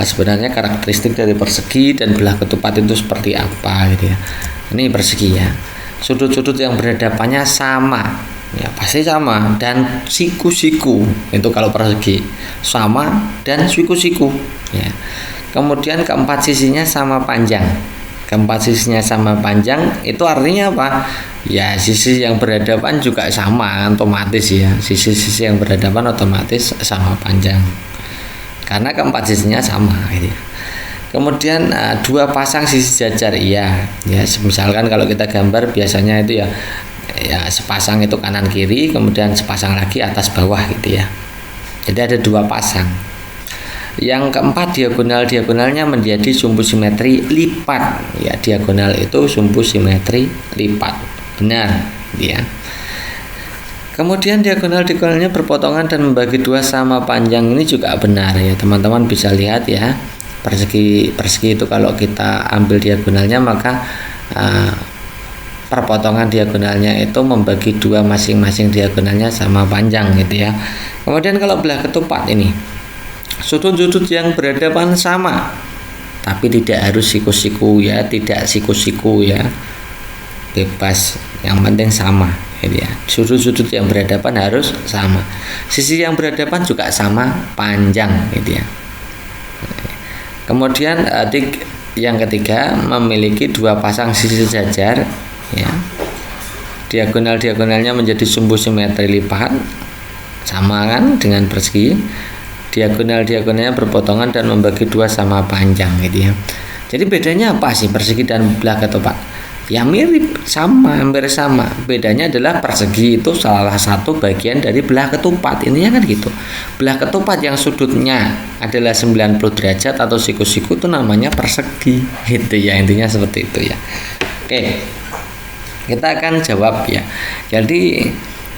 sebenarnya karakteristik dari persegi dan belah ketupat itu seperti apa gitu ya. Ini persegi ya. Sudut-sudut yang berhadapannya sama, ya pasti sama, dan siku-siku itu kalau persegi sama dan siku-siku ya. Kemudian keempat sisinya sama panjang. Keempat sisinya sama panjang itu artinya apa? Ya sisi yang berhadapan juga sama, otomatis ya. Sisi-sisi yang berhadapan otomatis sama panjang. Karena keempat sisinya sama gitu ya. Kemudian dua pasang sisi jajar iya. Ya, misalkan kalau kita gambar biasanya itu ya sepasang itu kanan kiri, kemudian sepasang lagi atas bawah gitu ya. Jadi ada dua pasang. Yang keempat diagonalnya menjadi sumbu simetri lipat ya, diagonal itu sumbu simetri lipat, benar ya. Kemudian diagonalnya berpotongan dan membagi dua sama panjang, ini juga benar ya, teman-teman bisa lihat ya. Persegi itu kalau kita ambil diagonalnya maka perpotongan diagonalnya itu membagi dua, masing-masing diagonalnya sama panjang gitu ya. Kemudian kalau belah ketupat ini sudut-sudut yang berhadapan sama, tapi tidak harus siku-siku ya, tidak siku-siku ya, bebas, yang penting sama gitu ya. Sudut-sudut yang berhadapan harus sama, sisi yang berhadapan juga sama panjang gitu ya. Kemudian yang ketiga memiliki dua pasang sisi jajar ya, diagonalnya menjadi sumbu simetri lipat, sama kan dengan persegi. Diagonalnya berpotongan dan membagi dua sama panjang gitu ya. Jadi bedanya apa sih persegi dan belah ketupat? Ya mirip, sama, hampir sama. Bedanya adalah persegi itu salah satu bagian dari belah ketupat, intinya kan gitu. Belah ketupat yang sudutnya adalah 90 derajat atau siku-siku itu namanya persegi gitu ya, intinya seperti itu ya. Oke, kita akan jawab ya. Jadi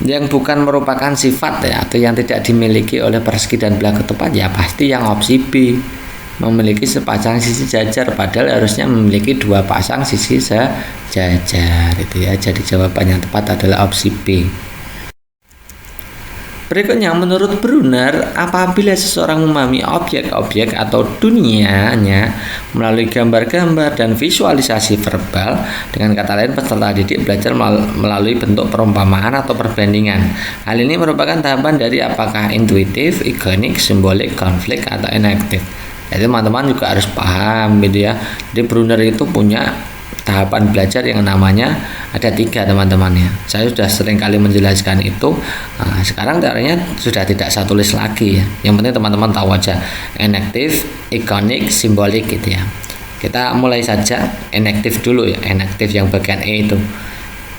yang bukan merupakan sifat ya, atau yang tidak dimiliki oleh persegi dan belah ketupat ya pasti yang opsi B, memiliki sepasang sisi jajar, padahal harusnya memiliki dua pasang sisi sejajar itu ya. Jadi jawaban yang tepat adalah opsi B. Berikutnya, menurut Brunner, apabila seseorang memahami objek-objek atau dunianya melalui gambar-gambar dan visualisasi verbal, dengan kata lain peserta didik belajar melalui bentuk perumpamaan atau perbandingan. Hal ini merupakan tahapan dari apakah intuitif, ikonik, simbolik, konflik, atau enaktif. Jadi teman-teman juga harus paham gitu ya. Jadi Brunner itu punya tahapan belajar yang namanya ada 3 teman-teman ya. Saya sudah sering kali menjelaskan itu. Sekarang caranya sudah tidak saya tulis lagi ya. Yang penting teman-teman tahu aja enaktif, ikonik, simbolik gitu ya. Kita mulai saja enaktif dulu ya. Enaktif yang bagian E itu.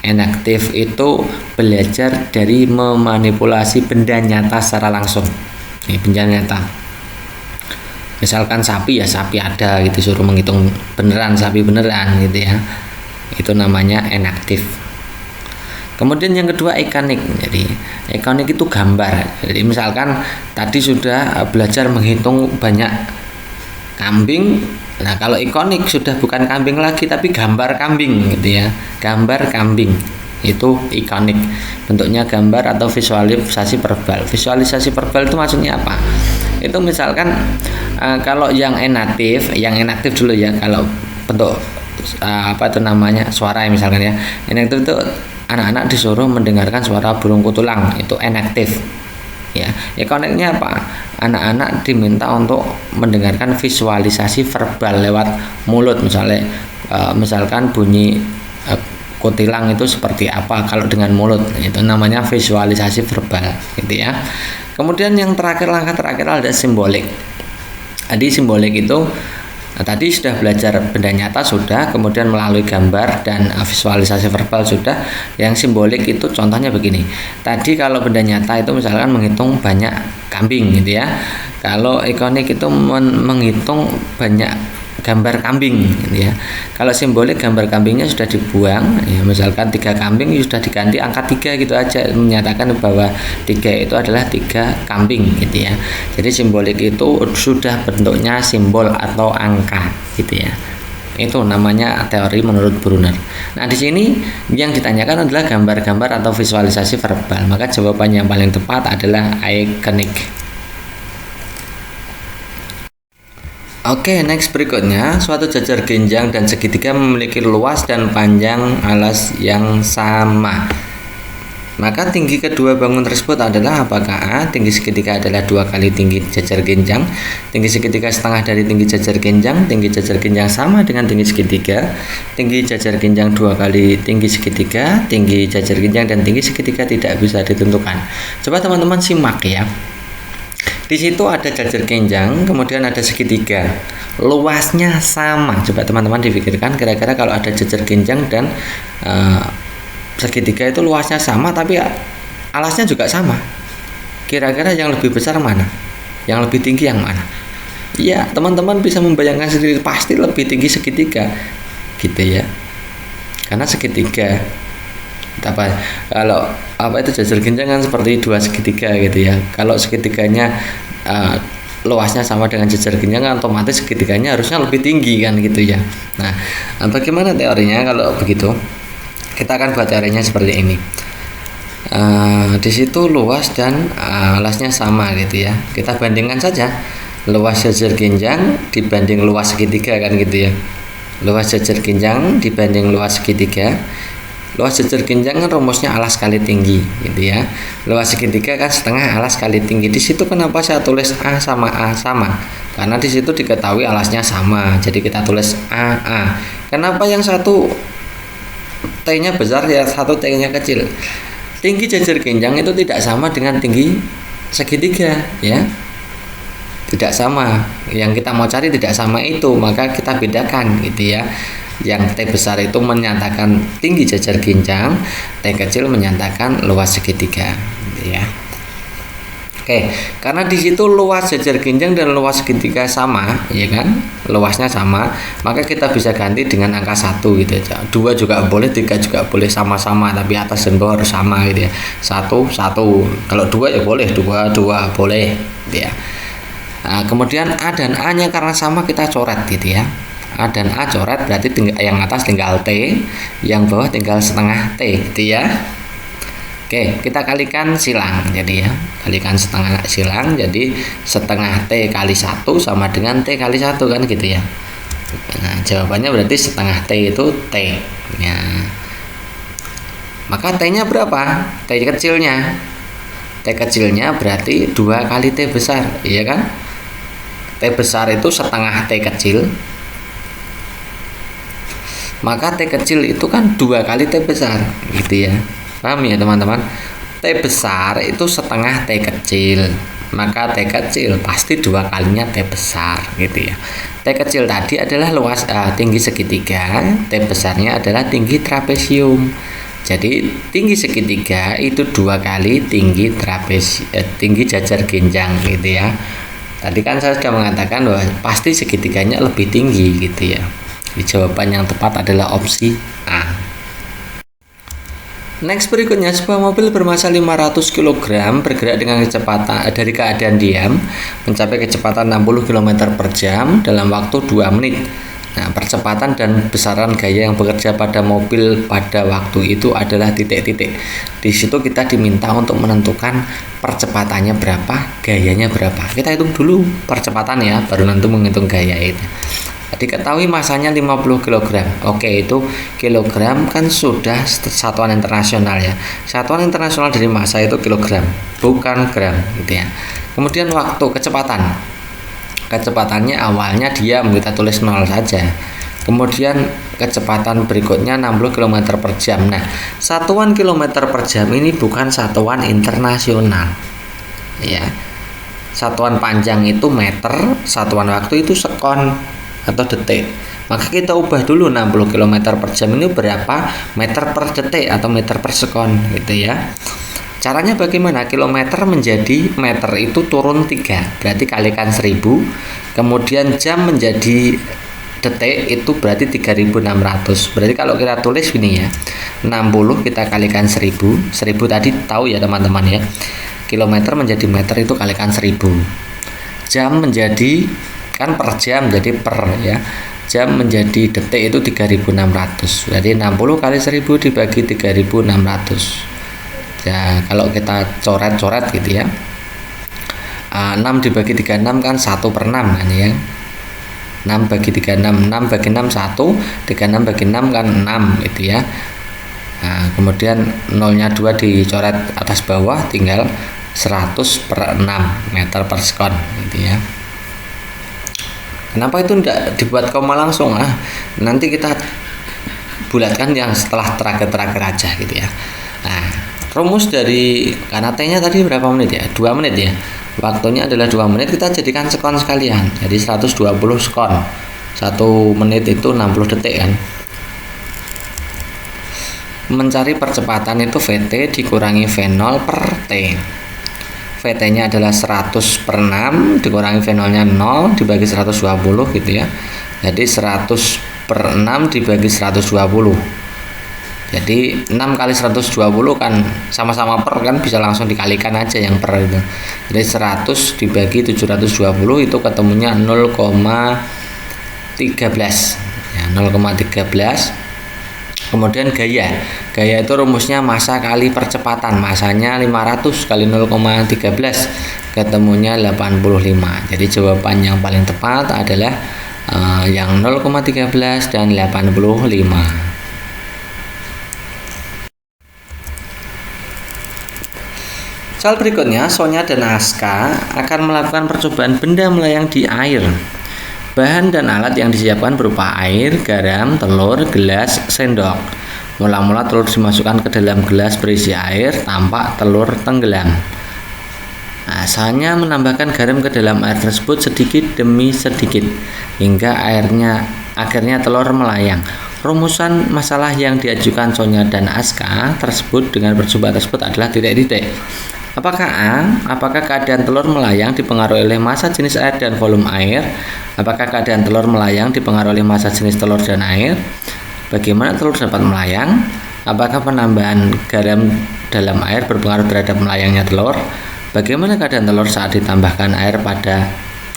Enaktif itu belajar dari memanipulasi benda nyata secara langsung. Ini benda nyata. Misalkan sapi ya, sapi ada gitu, suruh menghitung beneran, sapi beneran gitu ya, itu namanya enaktif. Kemudian yang kedua ikonik. Jadi ikonik itu gambar. Jadi misalkan tadi sudah belajar menghitung banyak kambing, nah kalau ikonik sudah bukan kambing lagi tapi gambar kambing gitu ya, gambar kambing itu ikonik, bentuknya gambar atau visualisasi verbal. Visualisasi verbal itu maksudnya apa? Itu misalkan kalau yang enaktif dulu ya, kalau bentuk apa itu namanya suara ya, misalkan ya, enaktif itu anak-anak disuruh mendengarkan suara burung kutulang, itu enaktif ya. Ikoniknya apa? Anak-anak diminta untuk mendengarkan visualisasi verbal lewat mulut, misalkan bunyi kutilang itu seperti apa kalau dengan mulut, itu namanya visualisasi verbal gitu ya. Kemudian yang terakhir, langkah terakhir ada simbolik. Jadi simbolik itu tadi sudah belajar benda nyata sudah, kemudian melalui gambar dan visualisasi verbal sudah. Yang simbolik itu contohnya begini. Tadi kalau benda nyata itu misalkan menghitung banyak kambing gitu ya. Kalau ikonik itu menghitung banyak gambar kambing gitu ya. Kalau simbolik gambar kambingnya sudah dibuang ya, misalkan 3 kambing sudah diganti angka 3 gitu aja, menyatakan bahwa 3 itu adalah 3 kambing gitu ya. Jadi simbolik itu sudah bentuknya simbol atau angka gitu ya. Itu namanya teori menurut Brunner. Nah, di sini yang ditanyakan adalah gambar-gambar atau visualisasi verbal. Maka jawaban yang paling tepat adalah ikonik. Oke, next berikutnya, suatu jajar genjang dan segitiga memiliki luas dan panjang alas yang sama. Maka tinggi kedua bangun tersebut adalah apakah A. Tinggi segitiga adalah 2 kali tinggi jajar genjang, tinggi segitiga setengah dari tinggi jajar genjang, tinggi jajar genjang sama dengan tinggi segitiga, tinggi jajar genjang 2 kali tinggi segitiga, tinggi jajar genjang dan tinggi segitiga tidak bisa ditentukan. Coba teman-teman simak ya. Di situ ada jajar genjang, kemudian ada segitiga, luasnya sama. Coba teman-teman dipikirkan kira-kira kalau ada jajar genjang dan segitiga itu luasnya sama tapi alasnya juga sama, kira-kira yang lebih besar mana, yang lebih tinggi yang mana? Ya, teman-teman bisa membayangkan sendiri, pasti lebih tinggi segitiga gitu ya, karena segitiga kalau itu jajar genjang kan seperti 2 segitiga gitu ya. Kalau segitiganya luasnya sama dengan jajar genjang, otomatis segitiganya harusnya lebih tinggi kan gitu ya. Nah, bagaimana teorinya kalau begitu? Kita akan buat teorinya seperti ini. Di situ luas dan alasnya sama gitu ya. Kita bandingkan saja luas jajar genjang dibanding luas segitiga kan gitu ya. Luas jajar genjang dibanding luas segitiga. Luas jajar genjang kan rumusnya alas kali tinggi gitu ya. Luas segitiga kan setengah alas kali tinggi. Di situ kenapa saya tulis A sama? Karena di situ diketahui alasnya sama. Jadi kita tulis A. Kenapa yang satu T-nya besar ya satu T-nya kecil? Tinggi jajar genjang itu tidak sama dengan tinggi segitiga ya. Tidak sama. Yang kita mau cari tidak sama itu, maka kita bedakan gitu ya. Yang T besar itu menyatakan tinggi jajar genjang, T kecil menyatakan luas segitiga gitu ya. Oke, karena di situ luas jajar genjang dan luas segitiga sama, ya kan? Luasnya sama, maka kita bisa ganti dengan angka 1 gitu aja. 2 juga boleh, 3 juga boleh, sama-sama, tapi atas dan bawah harus sama gitu ya. 1. Kalau 2 ya boleh, 2 boleh gitu ya. Nah, kemudian A dan A-nya karena sama kita coret gitu ya. A dan A coret, berarti yang atas tinggal T, yang bawah tinggal setengah T gitu ya. Oke, kita kalikan silang jadi ya. Kalikan setengah silang, jadi setengah T kali 1 sama dengan T kali 1 kan gitu ya. Nah, jawabannya berarti setengah T itu T ya. Maka T-nya berapa? T kecilnya. T kecilnya berarti 2 kali T besar, iya kan? T besar itu setengah T kecil. Maka T kecil itu kan 2 kali T besar gitu ya. Paham ya teman-teman? T besar itu setengah T kecil, maka T kecil pasti 2 kalinya T besar gitu ya. T kecil tadi adalah luas tinggi segitiga, T besarnya adalah tinggi trapesium. Jadi tinggi segitiga itu 2 kali tinggi tinggi jajar genjang gitu ya. Tadi kan saya sudah mengatakan bahwa pasti segitiganya lebih tinggi gitu ya. Jawaban yang tepat adalah opsi A. Next berikutnya, sebuah mobil bermassa 500 kg bergerak dengan kecepatan dari keadaan diam mencapai kecepatan 60 km per jam dalam waktu 2 menit. Nah, percepatan dan besaran gaya yang bekerja pada mobil pada waktu itu adalah titik-titik. Di situ kita diminta untuk menentukan percepatannya berapa, gayanya berapa. Kita hitung dulu percepatan ya, baru nanti menghitung gaya itu. Diketahui masanya 50 kg. Oke, itu kilogram kan sudah satuan internasional ya. Satuan internasional dari massa itu kilogram, bukan gram gitu ya. Kemudian waktu kecepatan. Kecepatannya awalnya diam, kita tulis 0 saja. Kemudian kecepatan berikutnya 60 km per jam. Nah, satuan kilometer per jam ini bukan satuan internasional. Ya. Satuan panjang itu meter, satuan waktu itu sekon atau detik. Maka kita ubah dulu 60 km per jam ini berapa meter per detik atau meter per sekon gitu ya. Caranya bagaimana? Kilometer menjadi meter itu turun 3, berarti kalikan 1000. Kemudian jam menjadi detik itu berarti 3600. Berarti kalau kita tulis ini ya, 60 kita kalikan 1000 tadi tahu ya teman-teman ya. Kilometer menjadi meter itu kalikan 1000. Jam menjadi kan per jam, jadi per ya jam menjadi detik itu 3600. Jadi 60 kali 1000 dibagi 3600. Ya, kalau kita coret-coret gitu ya. 6 dibagi 36 kan 1/6 kan ya. 6 bagi 36, 6 bagi 6 1, 36 bagi 6 kan 6 gitu ya. Nah, kemudian nolnya 2 dicoret atas bawah, tinggal 100/6 meter per sekon gitu ya. Kenapa itu tidak dibuat koma langsung? Nanti kita bulatkan yang setelah terakhir-terakhir aja gitu ya. Nah, rumus dari karena T-nya tadi berapa menit ya? 2 menit ya. Waktunya adalah 2 menit, kita jadikan sekon sekalian. Jadi 120 sekon. 1 menit itu 60 detik kan. Mencari percepatan itu VT dikurangi V0 per T. VT-nya adalah 100/6 dikurangi V0-nya 0 dibagi 120 gitu ya. Jadi 100/6 dibagi 120. Jadi 6 kali 120 kan sama-sama per kan, bisa langsung dikalikan aja yang per itu. Jadi 100 dibagi 720 itu ketemunya 0,13 ya, 0,13. Kemudian gaya itu rumusnya massa kali percepatan, massanya 500 kali 0,13 ketemunya 85. Jadi jawaban yang paling tepat adalah yang 0,13 dan 85. Soal berikutnya, Sonya dan Aska akan melakukan percobaan benda melayang di air. Bahan dan alat yang disiapkan berupa air, garam, telur, gelas, sendok. Mula-mula telur dimasukkan ke dalam gelas berisi air, tampak telur tenggelam. Nah, Sonya menambahkan garam ke dalam air tersebut sedikit demi sedikit hingga akhirnya telur melayang. Rumusan masalah yang diajukan Sonya dan Aska tersebut dengan percobaan tersebut adalah titik-titik. Apakah A? Apakah keadaan telur melayang dipengaruhi oleh massa jenis air dan volume air? Apakah keadaan telur melayang dipengaruhi oleh massa jenis telur dan air? Bagaimana telur dapat melayang? Apakah penambahan garam dalam air berpengaruh terhadap melayangnya telur? Bagaimana keadaan telur saat ditambahkan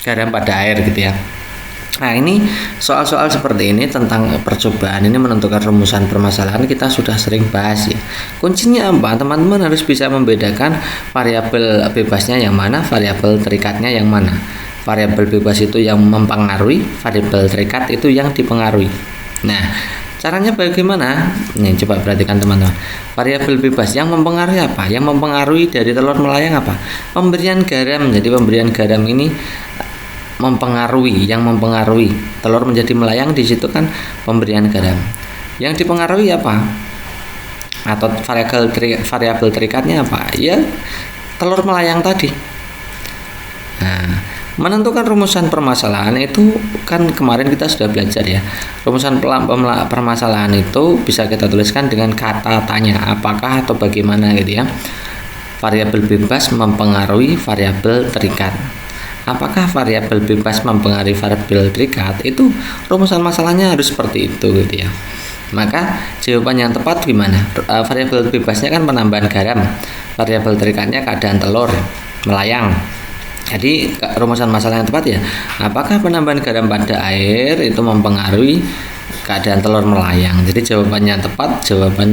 garam pada air gitu ya. Nah, ini soal-soal seperti ini tentang percobaan ini menentukan rumusan permasalahan kita sudah sering bahas ya. Kuncinya apa? Teman-teman harus bisa membedakan variabel bebasnya yang mana, variabel terikatnya yang mana. Variabel bebas itu yang mempengaruhi, variabel terikat itu yang dipengaruhi. Nah, caranya bagaimana? Nih, coba perhatikan teman-teman. Variabel bebas yang mempengaruhi apa? Yang mempengaruhi dari telur melayang apa? Pemberian garam. Jadi pemberian garam ini yang mempengaruhi telur menjadi melayang, di situ kan pemberian garam. Yang dipengaruhi apa? Atau variabel terikatnya apa? Ya, telur melayang tadi. Nah, menentukan rumusan permasalahan itu kan kemarin kita sudah belajar ya. Rumusan permasalahan itu bisa kita tuliskan dengan kata tanya, apakah atau bagaimana gitu ya. Variabel bebas mempengaruhi variabel terikat. Apakah variabel bebas mempengaruhi variabel terikat? Itu rumusan masalahnya harus seperti itu gitu ya. Maka jawaban yang tepat gimana? Variabel bebasnya kan penambahan garam, variabel terikatnya keadaan telur melayang. Jadi rumusan masalah yang tepat ya, apakah penambahan garam pada air itu mempengaruhi keadaan telur melayang? Jadi jawaban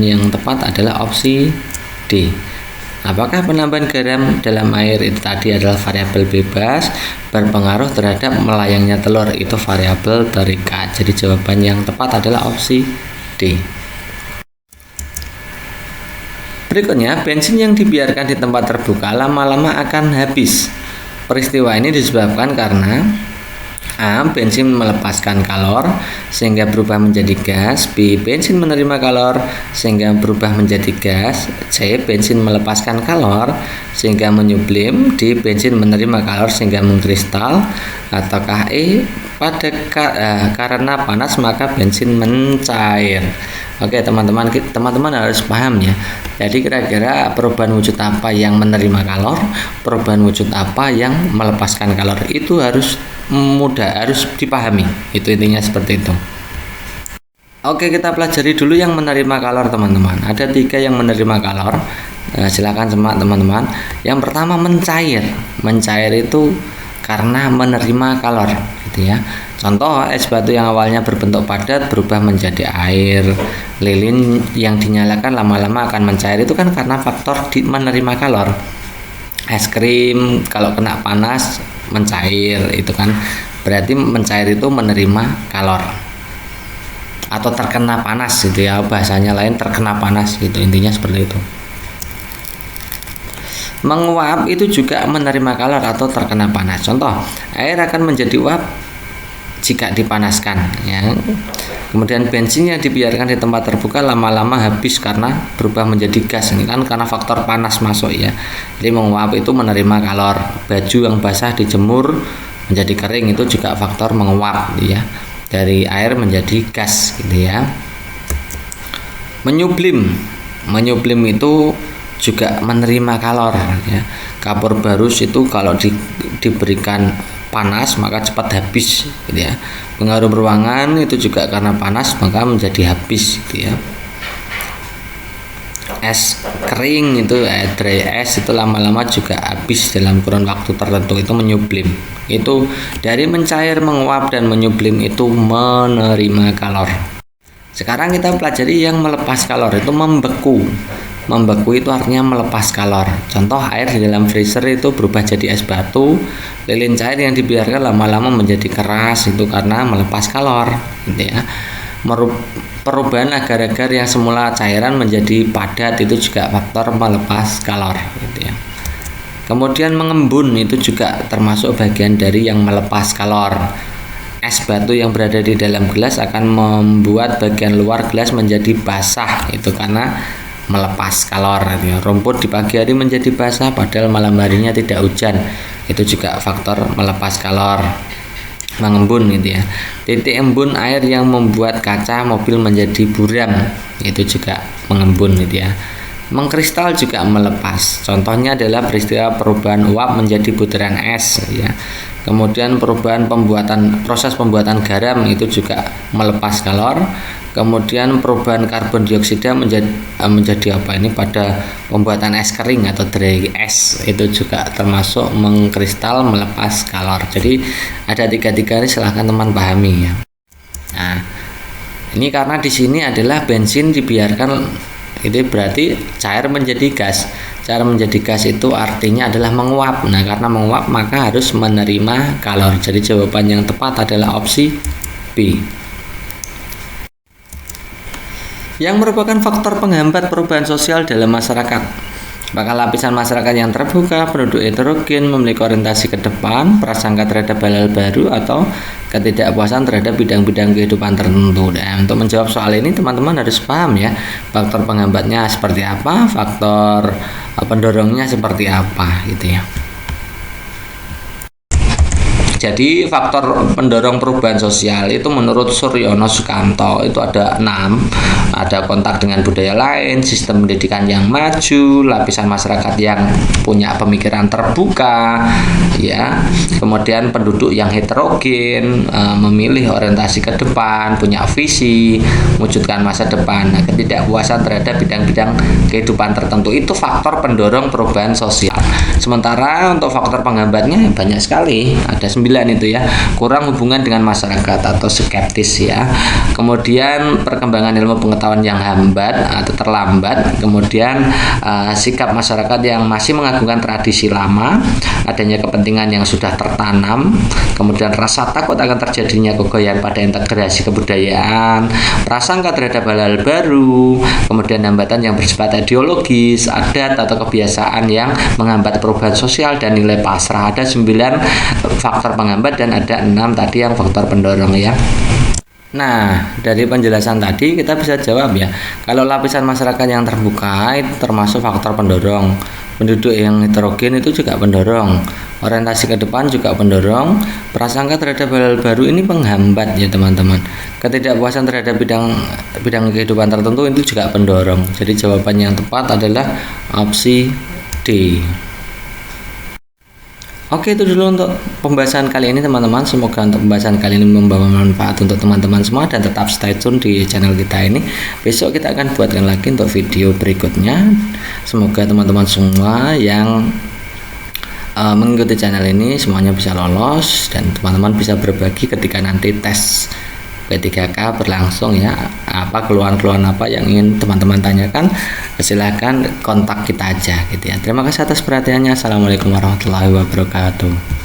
yang tepat adalah opsi D. Apakah penambahan garam dalam air itu tadi adalah variabel bebas, berpengaruh terhadap melayangnya telur, itu variabel terikat. Jadi jawaban yang tepat adalah opsi D. Berikutnya, bensin yang dibiarkan di tempat terbuka lama-lama akan habis. Peristiwa ini disebabkan karena A. Bensin melepaskan kalor sehingga berubah menjadi gas. B. Bensin menerima kalor sehingga berubah menjadi gas. C. Bensin melepaskan kalor sehingga menyublim. D. Bensin menerima kalor sehingga mengkristal. Ataukah E. Karena panas maka bensin mencair. Oke teman-teman harus paham ya. Jadi kira-kira perubahan wujud apa yang menerima kalor, perubahan wujud apa yang melepaskan kalor, itu harus dipahami. Itu intinya seperti itu. Oke, kita pelajari dulu yang menerima kalor teman-teman. Ada 3 yang menerima kalor. Silakan simak teman-teman. Yang pertama mencair. Mencair itu karena menerima kalor gitu ya. Contoh, es batu yang awalnya berbentuk padat berubah menjadi air. Lilin yang dinyalakan lama-lama akan mencair, itu kan karena faktor menerima kalor. Es krim kalau kena panas mencair, itu kan berarti mencair itu menerima kalor. Atau terkena panas gitu ya, bahasanya lain terkena panas gitu, intinya seperti itu. Menguap itu juga menerima kalor atau terkena panas. Contoh, air akan menjadi uap jika dipanaskan ya. Kemudian bensin yang dibiarkan di tempat terbuka lama-lama habis karena berubah menjadi gas. Ini kan karena faktor panas masuk ya. Jadi menguap itu menerima kalor. Baju yang basah dijemur menjadi kering, itu juga faktor menguap ya. Dari air menjadi gas gitu ya. Menyublim itu juga menerima kalor ya. Kapur barus itu kalau diberikan panas maka cepat habis gitu ya. Pengharum ruangan itu juga karena panas maka menjadi habis gitu ya. Es kering itu dry ice itu lama-lama juga habis dalam kurun waktu tertentu, itu menyublim. Itu dari mencair, menguap, dan menyublim itu menerima kalor. Sekarang kita pelajari yang melepas kalor, itu membeku. Membeku itu artinya melepas kalor. Contoh, air di dalam freezer itu berubah jadi es batu. Lilin cair yang dibiarkan lama-lama menjadi keras, itu karena melepas kalor gitu ya. Perubahan agar-agar yang semula cairan menjadi padat, itu juga faktor melepas kalor gitu ya. Kemudian mengembun itu juga termasuk bagian dari yang melepas kalor. Es batu yang berada di dalam gelas akan membuat bagian luar gelas menjadi basah, itu karena melepas kalor gitu ya. Rumput di pagi hari menjadi basah padahal malam harinya tidak hujan, itu juga faktor melepas kalor. Mengembun gitu ya. Titik embun air yang membuat kaca mobil menjadi buram, itu juga mengembun gitu ya. Mengkristal juga melepas. Contohnya adalah peristiwa perubahan uap menjadi butiran es ya. Kemudian proses pembuatan garam itu juga melepas kalor. Kemudian perubahan karbon dioksida menjadi apa ini pada pembuatan es kering atau dry ice, itu juga termasuk mengkristal, melepas kalor. Jadi ada tiga ini, silahkan teman pahami ya. Nah, ini karena di sini adalah bensin dibiarkan, itu berarti cair menjadi gas. Cair menjadi gas itu artinya adalah menguap. Nah, karena menguap maka harus menerima kalor. Jadi jawaban yang tepat adalah opsi B. Yang merupakan faktor penghambat perubahan sosial dalam masyarakat. Apakah lapisan masyarakat yang terbuka, penduduk heterogen, memiliki orientasi ke depan, prasangka terhadap hal-hal baru, atau ketidakpuasan terhadap bidang-bidang kehidupan tertentu. Dan untuk menjawab soal ini teman-teman harus paham ya, faktor penghambatnya seperti apa, faktor pendorongnya seperti apa gitu ya. Jadi faktor pendorong perubahan sosial itu menurut Suryono Sukanto itu ada 6. Ada kontak dengan budaya lain, sistem pendidikan yang maju, lapisan masyarakat yang punya pemikiran terbuka, ya. Kemudian penduduk yang heterogen, memilih orientasi ke depan, punya visi, mewujudkan masa depan. Nah, ketidakpuasan terhadap bidang-bidang kehidupan tertentu itu faktor pendorong perubahan sosial. Sementara untuk faktor penghambatnya banyak sekali, ada 9 itu ya. Kurang hubungan dengan masyarakat atau skeptis ya. Kemudian perkembangan ilmu pengetahuan yang hambat atau terlambat. Kemudian sikap masyarakat yang masih mengagungkan tradisi lama, adanya kepentingan yang sudah tertanam. Kemudian rasa takut akan terjadinya kegoyaan pada integrasi kebudayaan, prasangka terhadap hal-hal baru. Kemudian hambatan yang bersifat ideologis, adat atau kebiasaan yang menghambat perubahan sosial dan nilai pasrah. Ada 9 faktor penghambat dan ada 6 tadi yang faktor pendorong ya. Nah, dari penjelasan tadi kita bisa jawab ya, kalau lapisan masyarakat yang terbuka itu termasuk faktor pendorong, penduduk yang heterogen itu juga pendorong, orientasi ke depan juga pendorong, prasangka terhadap hal baru ini penghambat ya teman-teman, ketidakpuasan terhadap bidang kehidupan tertentu itu juga pendorong. Jadi jawaban yang tepat adalah opsi D. Oke, itu dulu untuk pembahasan kali ini teman-teman. Semoga untuk pembahasan kali ini membawa manfaat untuk teman-teman semua, dan tetap stay tune di channel kita ini. Besok kita akan buatkan lagi untuk video berikutnya. Semoga teman-teman semua yang mengikuti channel ini semuanya bisa lolos dan teman-teman bisa berbagi ketika nanti tes P3K berlangsung ya. Apa keluhan-keluhan apa yang ingin teman-teman tanyakan, silakan kontak kita aja gitu ya. Terima kasih atas perhatiannya. Assalamualaikum warahmatullahi wabarakatuh.